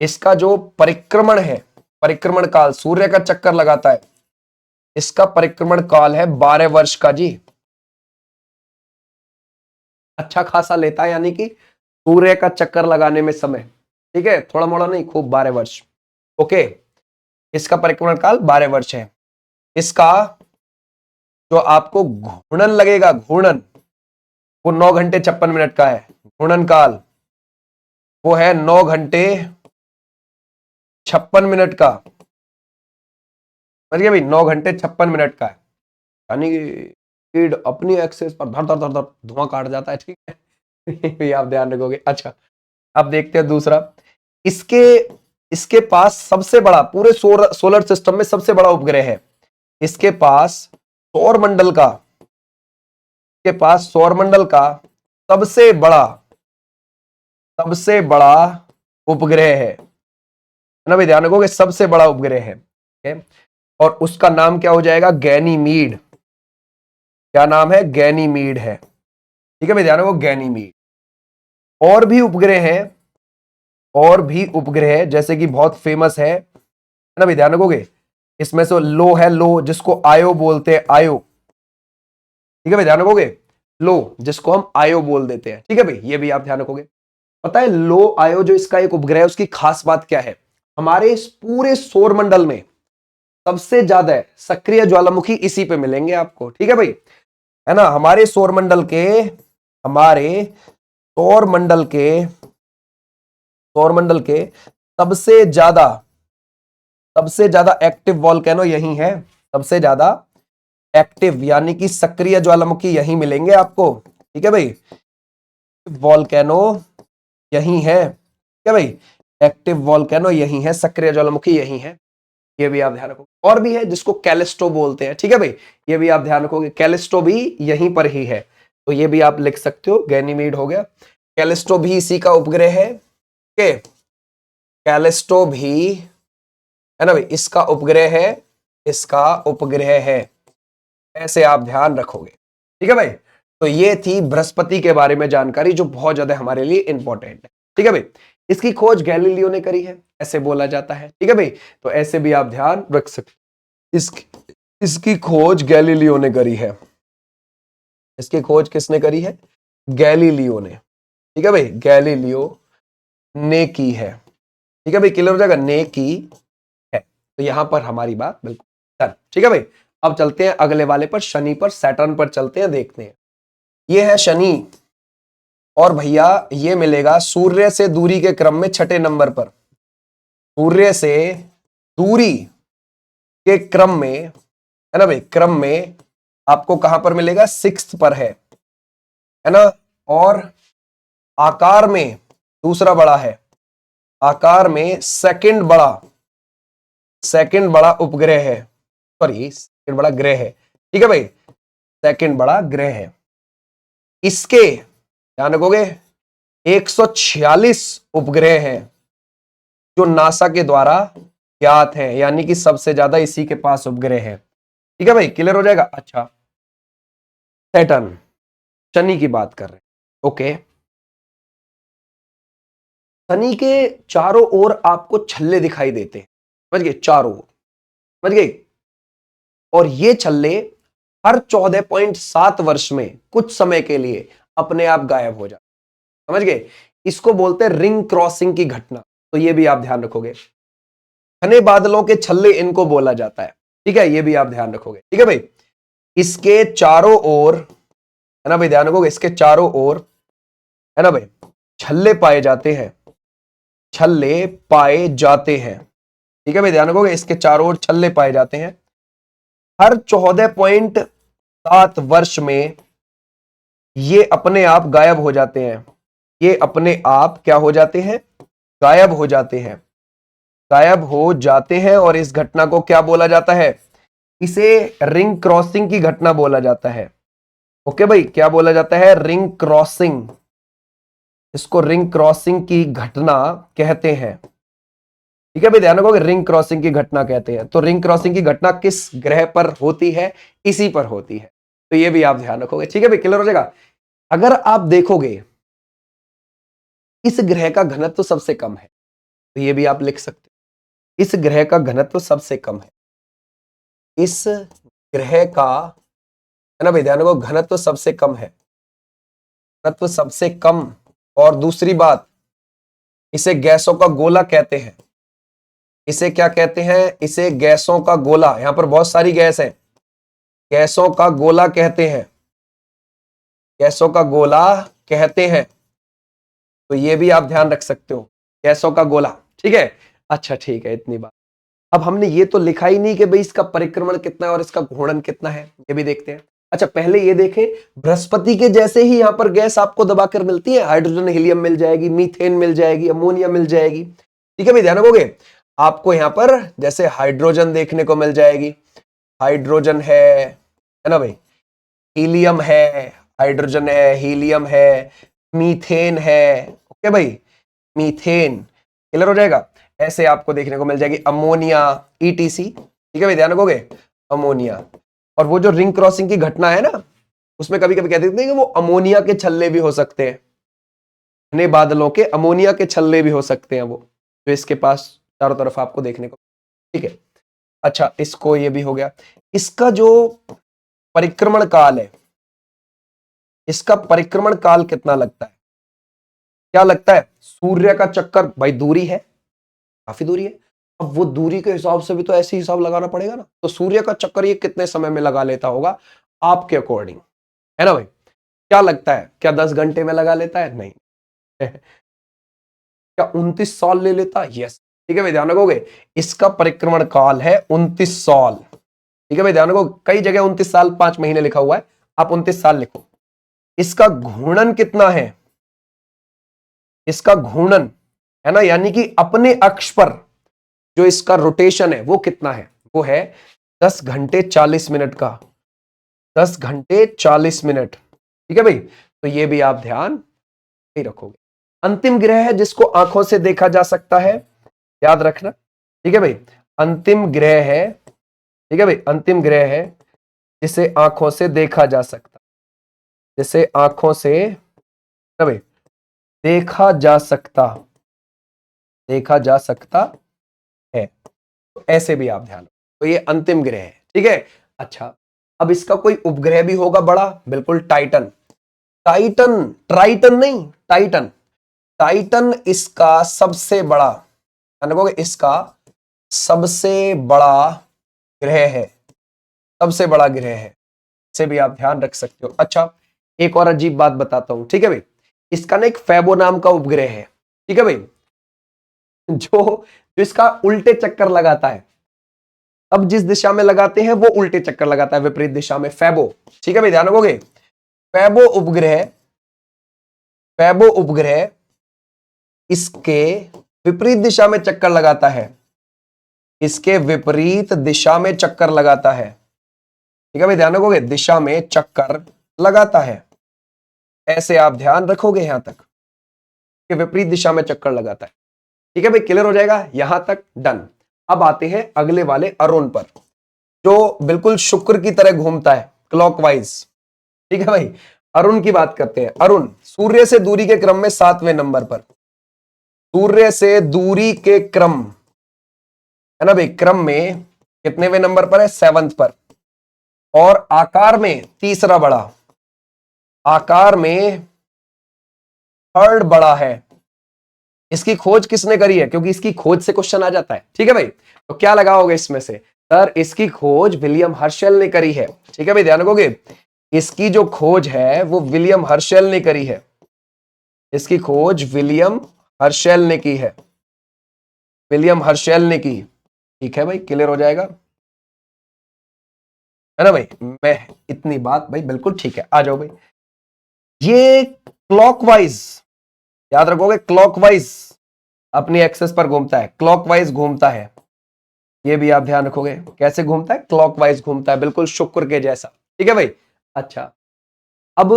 इसका जो परिक्रमण है, परिक्रमण काल, सूर्य का चक्कर लगाता है, इसका परिक्रमण काल है 12 वर्ष का जी, अच्छा खासा लेता है, यानी कि सूर्य का चक्कर लगाने में समय, ठीक है, थोड़ा मोड़ा नहीं, खूब 12 वर्ष। ओके, इसका परिक्रमण काल 12 वर्ष है। इसका जो आपको घूर्णन लगेगा, घूर्णन, वो 9 घंटे 56 मिनट का है, घूर्णन काल, वो है 9 घंटे 56 मिनट का। समझ गए भाई, 9 घंटे 56 मिनट का है। यानी कि स्पीड अपनी एक्सेस पर धर धर धर धर धुआं काट जाता है, ठीक है। ये आप ध्यान रखोगे। अच्छा, अब देखते हैं दूसरा। इसके इसके पास सबसे बड़ा, पूरे सोलर सिस्टम में सबसे बड़ा उपग्रह है। इसके पास सौर मंडल का सबसे बड़ा उपग्रह है ना भाई, ध्यान रखोगे, सबसे बड़ा उपग्रह है, ठीक है? और उसका नाम क्या हो जाएगा? गैनीमीड। क्या नाम है? गैनीमीड है, ठीक है भाई, ध्यान रखो, गैनीमीड। और भी उपग्रह जैसे कि बहुत फेमस है ना भाई, ध्यान रखोगे। इसमें से लो है, लो जिसको आयो बोलते हैं, आयो, ठीक है भाई, ध्यान रखोगे। लो जिसको हम आयो बोल देते हैं, ठीक है भाई, ये भी आप ध्यान रखोगे। पता है लो आयो जो इसका एक उपग्रह है, उसकी खास बात क्या है? हमारे इस पूरे सौर मंडल में सबसे ज्यादा सक्रिय ज्वालामुखी इसी पे मिलेंगे आपको, ठीक है भाई, है ना। हमारे सौर मंडल के सबसे ज्यादा एक्टिव वॉल्केनो यही है। सबसे ज्यादा एक्टिव यानी कि सक्रिय ज्वालामुखी यही मिलेंगे आपको, ठीक है भाई। वॉल्केनो यही है, ठीक है भाई, एक्टिव वॉल्केनो यही है, सक्रिय ज्वालामुखी यही है, ये भी आप ध्यान रखोगे। और भी है जिसको कैलिस्टो बोलते हैं, ठीक है भाई, ये भी आप ध्यान रखोगे। कैलिस्टो भी यहीं पर ही है, तो ये भी आप लिख सकते हो, गैनीमीड हो गया। कैलिस्टो भी इसी का उपग्रह है, ठीक है। कैलिस्टो भी, है ना भाई, इसका उपग्रह है, ऐसे आप ध्यान रखोगे, ठीक है भाई। तो ये थी बृहस्पति के बारे में जानकारी, जो बहुत ज्यादा हमारे लिए इंपॉर्टेंट है, ठीक है भाई। इसकी खोज गैलीलियो ने करी है, ऐसे बोला जाता है, ठीक है भाई। तो ऐसे भी आप ध्यान रख सकते। इसकी खोज गैलीलियो ने करी है। इसकी खोज किसने करी है? गैलीलियो ने, ठीक है भाई, गैलीलियो ने की है, ठीक है भाई, क्लियर हो जाएगा, ने की है। तो यहां पर हमारी बात बिल्कुल डन, ठीक है भाई। अब चलते हैं अगले वाले पर, शनि पर, सैटर्न पर चलते हैं, देखते हैं। ये है शनि, और भैया ये मिलेगा सूर्य से दूरी के क्रम में 6ठे नंबर पर। सूर्य से दूरी के क्रम में, है ना भाई, क्रम में आपको कहां पर मिलेगा? 6th पर है ना। और आकार में दूसरा बड़ा है, आकार में सेकंड बड़ा उपग्रह है, सॉरी सेकंड बड़ा ग्रह है, ठीक है भाई, सेकंड बड़ा ग्रह है। इसके ध्यान रखोगे 146 उपग्रह हैं जो नासा के द्वारा ज्ञात है, यानी कि सबसे ज्यादा इसी के पास उपग्रह है, ठीक है भाई, क्लियर हो जाएगा। अच्छा, सैटर्न, शनि की बात कर रहे हैं, ओके। शनि के चारों ओर आपको छल्ले दिखाई देते हैं, समझ गए, चारों ओर, समझ गए। और ये छल्ले हर 14.7 वर्ष में कुछ समय के लिए अपने आप गायब हो जाते, समझ गए। इसको बोलते हैं रिंग क्रॉसिंग की घटना, तो ये भी आप ध्यान रखोगे। घने बादलों के छल्ले इनको बोला जाता है, ठीक है, ये भी आप ध्यान रखोगे, ठीक है भाई। इसके चारों ओर, है ना भाई, ध्यान रखोगे, इसके चारों ओर, है ना भाई, छल्ले पाए जाते हैं, ठीक है भाई, ध्यान रखोगे, इसके चारों ओर छल्ले पाए जाते हैं। हर 14.7 वर्ष में ये अपने आप गायब हो जाते हैं, ये अपने आप क्या हो जाते हैं? गायब हो जाते हैं, और इस घटना को क्या बोला जाता है? इसे रिंग क्रॉसिंग की घटना बोला जाता है, ओके भाई, क्या बोला जाता है? रिंग क्रॉसिंग, इसको रिंग क्रॉसिंग की घटना कहते हैं, ठीक है भाई, ध्यान रखोगे, रिंग क्रॉसिंग की घटना कहते हैं। तो रिंग क्रॉसिंग की घटना किस ग्रह पर होती है? इसी पर होती है, तो ये भी आप ध्यान रखोगे, ठीक है भाई, क्लियर हो जाएगा। अगर आप देखोगे इस ग्रह का घनत्व सबसे कम है, तो ये भी आप लिख सकते हो, इस ग्रह का घनत्व सबसे कम है, इस ग्रह का, है ना भाई, ध्यान रखो, घनत्व सबसे कम है, घनत्व सबसे कम। और दूसरी बात, इसे गैसों का गोला कहते हैं, इसे क्या कहते हैं? इसे गैसों का गोला, यहां पर बहुत सारी गैस है, गैसों का गोला कहते हैं, गैसों का गोला कहते हैं। तो ये भी आप ध्यान रख सकते हो, गैसों का गोला। ठीक है, अच्छा ठीक है, इतनी बात। अब हमने ये तो लिखा ही नहीं कि भाई इसका परिक्रमण कितना है और इसका घूर्णन कितना है, ये भी देखते हैं। अच्छा पहले ये देखें, बृहस्पति के जैसे ही यहां पर गैस आपको दबाकर मिलती है, हाइड्रोजन हीलियम मिल जाएगी, मीथेन मिल जाएगी, अमोनिया मिल जाएगी। ठीक है भाई, ध्यान रखोगे। आपको यहां पर जैसे हाइड्रोजन देखने को मिल जाएगी, हाइड्रोजन है ना भाई, हीलियम है, हाइड्रोजन है, हीलियम है, मीथेन है। ओके भाई, मीथेन क्लियर हो जाएगा। ऐसे आपको देखने को मिल जाएगी अमोनिया, ईटीसी। ठीक है भाई, ध्यान रखोगे, अमोनिया। और वो जो रिंग क्रॉसिंग की घटना है ना, उसमें कभी कभी कहते हैं कि वो अमोनिया के छल्ले भी हो सकते हैं, घने बादलों के अमोनिया के छल्ले भी हो सकते हैं वो, जो इसके पास चारों तरफ आपको देखने को। ठीक है, अच्छा इसको ये भी हो गया। इसका जो परिक्रमण काल है, इसका परिक्रमण काल कितना लगता है, क्या लगता है? सूर्य का चक्कर, भाई दूरी है, काफी दूरी है। अब वो दूरी के हिसाब से भी तो ऐसे हिसाब लगाना पड़ेगा ना, तो सूर्य का चक्कर ये कितने समय में लगा लेता होगा आपके अकॉर्डिंग, है ना भाई? क्या लगता है, क्या 10 घंटे में लगा लेता है? नहीं। क्या 29 साल ले लेता है? यस। ठीक है भाई, ध्यान रखोगे, इसका परिक्रमण काल है 29 साल। ठीक है भाई, ध्यान रखो, कई जगह 29 साल 5 महीने लिखा हुआ है, आप 29 साल लिखो। इसका घूर्णन कितना है? इसका घूर्णन है ना, यानी कि अपने अक्ष पर जो इसका रोटेशन है वो कितना है? वो है 10 घंटे 40 मिनट का, 10 घंटे 40 मिनट। ठीक है भाई, तो ये भी आप ध्यान नहीं रखोगे। अंतिम ग्रह है जिसको आंखों से देखा जा सकता है, याद रखना। ठीक है भाई, अंतिम ग्रह है, ठीक है भाई, अंतिम ग्रह है जिसे आंखों से देखा जा सकता, जिसे आंखों से भाई देखा जा सकता, देखा जा सकता है, तो ऐसे भी आप ध्यान रखो। तो ये अंतिम ग्रह है। ठीक है, अच्छा अब इसका कोई उपग्रह भी होगा बड़ा, बिल्कुल, टाइटन। टाइटन, ट्राइटन नहीं, टाइटन। टाइटन इसका सबसे बड़ा, इसका सबसे बड़ा ग्रह है, सबसे बड़ा ग्रह है, इसे भी आप ध्यान रख सकते हो। अच्छा एक और अजीब बात बताता हूं, ठीक है भाई, इसका ना एक फेबो नाम का उपग्रह है। ठीक है भाई, जो इसका उल्टे चक्कर लगाता है, अब जिस दिशा में लगाते हैं वो उल्टे चक्कर लगाता है, विपरीत दिशा में, फेबो। ठीक है भाई, ध्यान रखोगे, फेबो उपग्रह, फेबो उपग्रह इसके विपरीत दिशा में चक्कर लगाता है, इसके विपरीत दिशा में चक्कर लगाता है। ठीक है भाई, ध्यान रखोगे, दिशा में चक्कर लगाता है, ऐसे आप ध्यान रखोगे यहां तक कि विपरीत दिशा में चक्कर लगाता है। ठीक है भाई, क्लियर हो जाएगा यहां तक, डन। अब आते हैं अगले वाले अरुण पर, जो बिल्कुल शुक्र की तरह घूमता है क्लॉकवाइज। ठीक है भाई, अरुण की बात करते हैं। अरुण सूर्य से दूरी के क्रम में 7वें नंबर पर, सूर्य से दूरी के क्रम, है ना भाई, क्रम में कितनेवें नंबर पर है? 7th पर। और आकार में तीसरा बड़ा, आकार में थर्ड बड़ा है। इसकी खोज किसने करी है? क्योंकि इसकी खोज से क्वेश्चन आ जाता है। ठीक है भाई, तो क्या लगाओगे इसमें से? सर इसकी खोज विलियम हर्शेल ने करी है। ठीक है भाई, ध्यान रखोगे, इसकी जो खोज है वो विलियम हर्शेल ने करी है, इसकी खोज विलियम हर्शेल ने की है, विलियम हर्शेल ने की। ठीक है भाई, क्लियर हो जाएगा, है ना भाई? मैं इतनी बात भाई बिल्कुल ठीक है, आ जाओ भाई। ये क्लॉकवाइज, याद रखोगे, क्लॉकवाइज अपनी एक्सेस पर घूमता है, क्लॉकवाइज घूमता है, ये भी आप ध्यान रखोगे। कैसे घूमता है? क्लॉकवाइज घूमता है, बिल्कुल शुक्र के जैसा। ठीक है भाई, अच्छा अब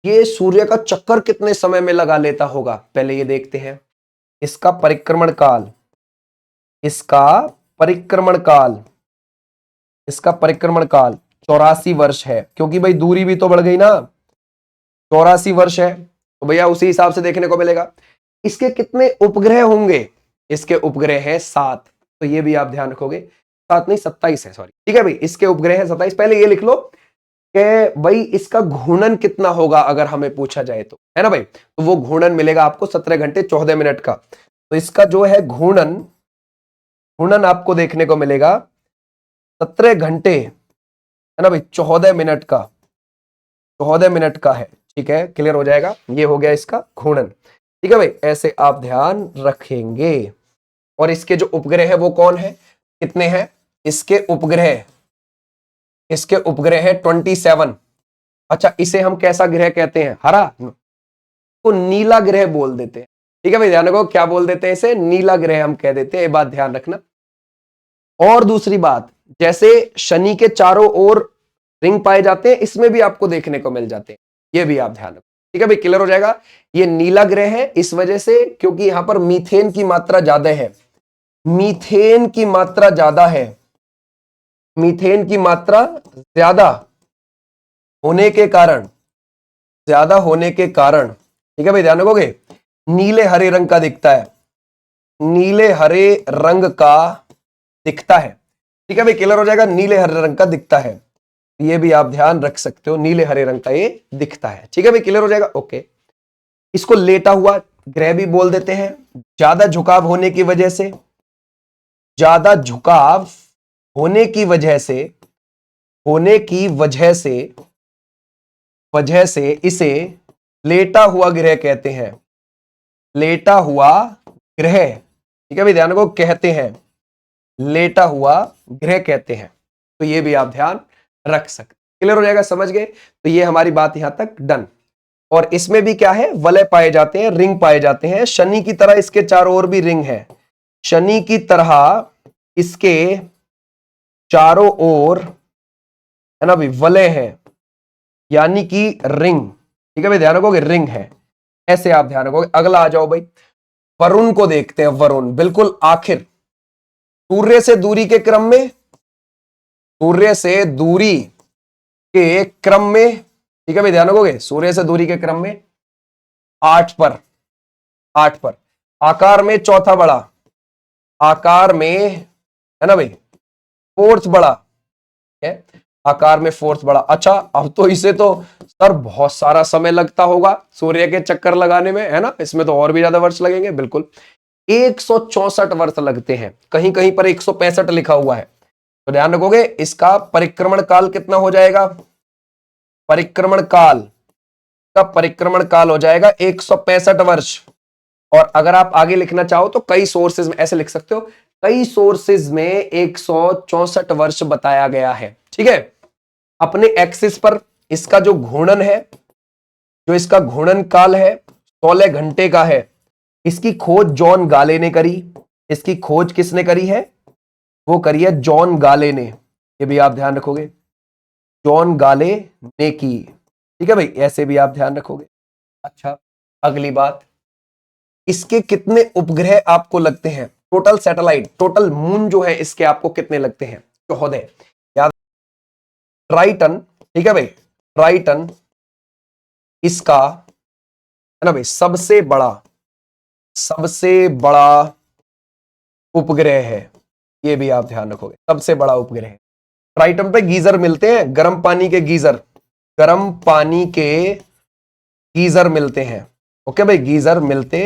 ये सूर्य का चक्कर कितने समय में लगा लेता होगा, पहले ये देखते हैं। इसका परिक्रमण काल, इसका परिक्रमण काल, इसका परिक्रमण काल 84 वर्ष है, क्योंकि भाई दूरी भी तो बढ़ गई ना, 84 वर्ष है, तो भैया उसी हिसाब से देखने को मिलेगा। इसके कितने उपग्रह होंगे? इसके उपग्रह है 7, तो ये भी आप ध्यान रखोगे, 7 नहीं 27 है, सॉरी। ठीक है भाई, इसके उपग्रह है 27। पहले ये लिख लो कि भाई इसका घूर्णन कितना होगा अगर हमें पूछा जाए तो, है ना भाई? तो वो घूर्णन मिलेगा आपको 17 घंटे 14 मिनट का। तो इसका जो है घूर्णन, घूर्णन आपको देखने को मिलेगा 17 घंटे, है ना भाई, 14 मिनट का, 14 मिनट का है। ठीक है, क्लियर हो जाएगा, ये हो गया इसका घूर्णन। ठीक है भाई, ऐसे आप ध्यान रखेंगे। और इसके जो उपग्रह है वो कौन है, कितने हैं इसके उपग्रह, इसके उपग्रह है 27। अच्छा, इसे हम कैसा ग्रह कहते हैं, हरा, तो नीला ग्रह बोल देते हैं। ठीक है भाई, ध्यान रखो, क्या बोल देते हैं इसे, नीला ग्रह हम कह देते हैं, ये बात ध्यान रखना। और दूसरी बात, जैसे शनि के चारों ओर रिंग पाए जाते हैं, इसमें भी आपको देखने को मिल जाते हैं, ये भी आप ध्यान रखो। ठीक है भाई, क्लियर हो जाएगा। ये नीला ग्रह है इस वजह से क्योंकि यहां पर मीथेन की मात्रा ज्यादा है, मीथेन की मात्रा ज्यादा है, मीथेन की मात्रा ज्यादा होने के कारण, ज्यादा होने के कारण, ठीक है भाई ध्यान रखोगे, नीले हरे रंग का दिखता है, नीले हरे रंग का दिखता है। ठीक है भाई, क्लियर हो जाएगा, नीले हरे रंग का दिखता है, ये भी आप ध्यान रख सकते हो, नीले हरे रंग का ये दिखता है। ठीक है भाई, क्लियर हो जाएगा, ओके। इसको लेटा हुआ ग्रह भी बोल देते हैं, ज्यादा झुकाव होने की वजह से, ज्यादा झुकाव होने की वजह से, होने की वजह से इसे लेटा हुआ ग्रह कहते हैं, लेटा हुआ ग्रह। ठीक है भाई, ध्यान रखो, कहते हैं, लेटा हुआ ग्रह कहते हैं, तो ये भी आप ध्यान रख सकते। क्लियर हो जाएगा, समझ गए। तो ये हमारी बात यहां तक डन। और इसमें भी क्या है, वलय पाए जाते हैं, रिंग पाए जाते हैं, शनि की तरह इसके चारों ओर भी रिंग है, शनि की तरह इसके चारों ओर है ना भाई वलय है, यानी कि रिंग। ठीक है भाई, ध्यान रखोगे, रिंग है, ऐसे आप ध्यान रखोगे। अगला आ जाओ भाई, वरुण को देखते हैं। वरुण बिल्कुल आखिर, सूर्य से दूरी के क्रम में, सूर्य से दूरी के क्रम में, ठीक है भाई ध्यान रखोगे, सूर्य से दूरी के क्रम में 8 पर, 8 पर, आकार में चौथा बड़ा, आकार में है ना भाई फोर्थ बड़ा है, आकार में फोर्थ बड़ा। अच्छा, अब तो इसे तो सर बहुत सारा समय लगता होगा सूर्य के चक्कर लगाने में, है ना, इसमें तो और भी ज्यादा वर्ष लगेंगे। बिल्कुल 164 वर्ष लगते हैं, कहीं कहीं पर 165 लिखा हुआ है, तो ध्यान रखोगे इसका परिक्रमण काल कितना हो जाएगा, परिक्रमण काल का परिक्रमण काल हो जाएगा 165 वर्ष। और अगर आप आगे लिखना चाहो तो कई सोर्सेज में ऐसे लिख सकते हो, कई सोर्सेज में 164 वर्ष बताया गया है। ठीक है, अपने एक्सिस पर इसका जो घूर्णन है, जो इसका घूर्णन काल है 16 घंटे का है। इसकी खोज जॉन गाले ने करी, इसकी खोज किसने करी है, वो करी है जॉन गाले ने, ये भी आप ध्यान रखोगे, जॉन गाले ने की। ठीक है भाई, ऐसे भी आप ध्यान रखोगे। अच्छा, अगली बात, इसके कितने उपग्रह आपको लगते हैं, टोटल सैटेलाइट, टोटल मून जो है इसके आपको कितने लगते हैं, 14। याद, ट्राइटन, ठीक है भाई, ट्राइटन इसका है ना भाई सबसे बड़ा, सबसे बड़ा उपग्रह है, ये भी आप ध्यान रखोगे, सबसे बड़ा उपग्रह है। ट्राइटन पे गीजर मिलते हैं, गर्म पानी के गीजर, गर्म पानी के गीजर मिलते हैं। ओके भाई, गीजर मिलते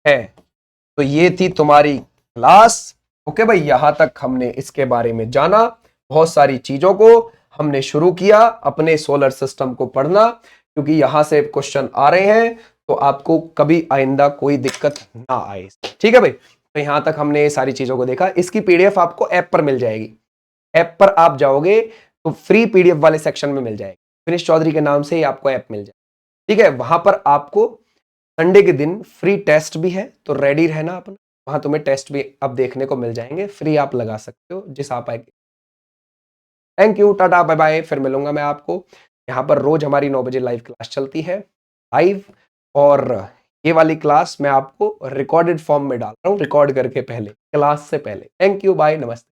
हैं। तो ये थी तुम्हारी क्लास। ओके भाई, यहां तक हमने इसके बारे में जाना, बहुत सारी चीजों को हमने शुरू किया अपने सोलर सिस्टम को पढ़ना, क्योंकि यहां से क्वेश्चन आ रहे हैं, तो आपको कभी आइंदा कोई दिक्कत ना आए। ठीक है भाई, तो यहां तक हमने सारी चीजों को देखा। इसकी पीडीएफ आपको ऐप पर मिल जाएगी, ऐप पर आप जाओगे तो फ्री पीडीएफ वाले सेक्शन में मिल जाएगी, फिनिश चौधरी के नाम से ही आपको ऐप मिल जाएगी। ठीक है, वहां पर आपको संडे के दिन फ्री टेस्ट भी है, तो रेडी रहना अपना, वहां तुम्हें टेस्ट भी अब देखने को मिल जाएंगे, फ्री आप लगा सकते हो जिस आप आएंगे। Thank you, tata bye bye, फिर मिलूंगा मैं आपको। यहाँ पर रोज हमारी 9 बजे लाइव क्लास चलती है, लाइव, और ये वाली क्लास मैं आपको रिकॉर्डेड फॉर्म में डाल रहा हूँ, रिकॉर्ड करके पहले, क्लास से पहले। थैंक यू, बाय, नमस्ते।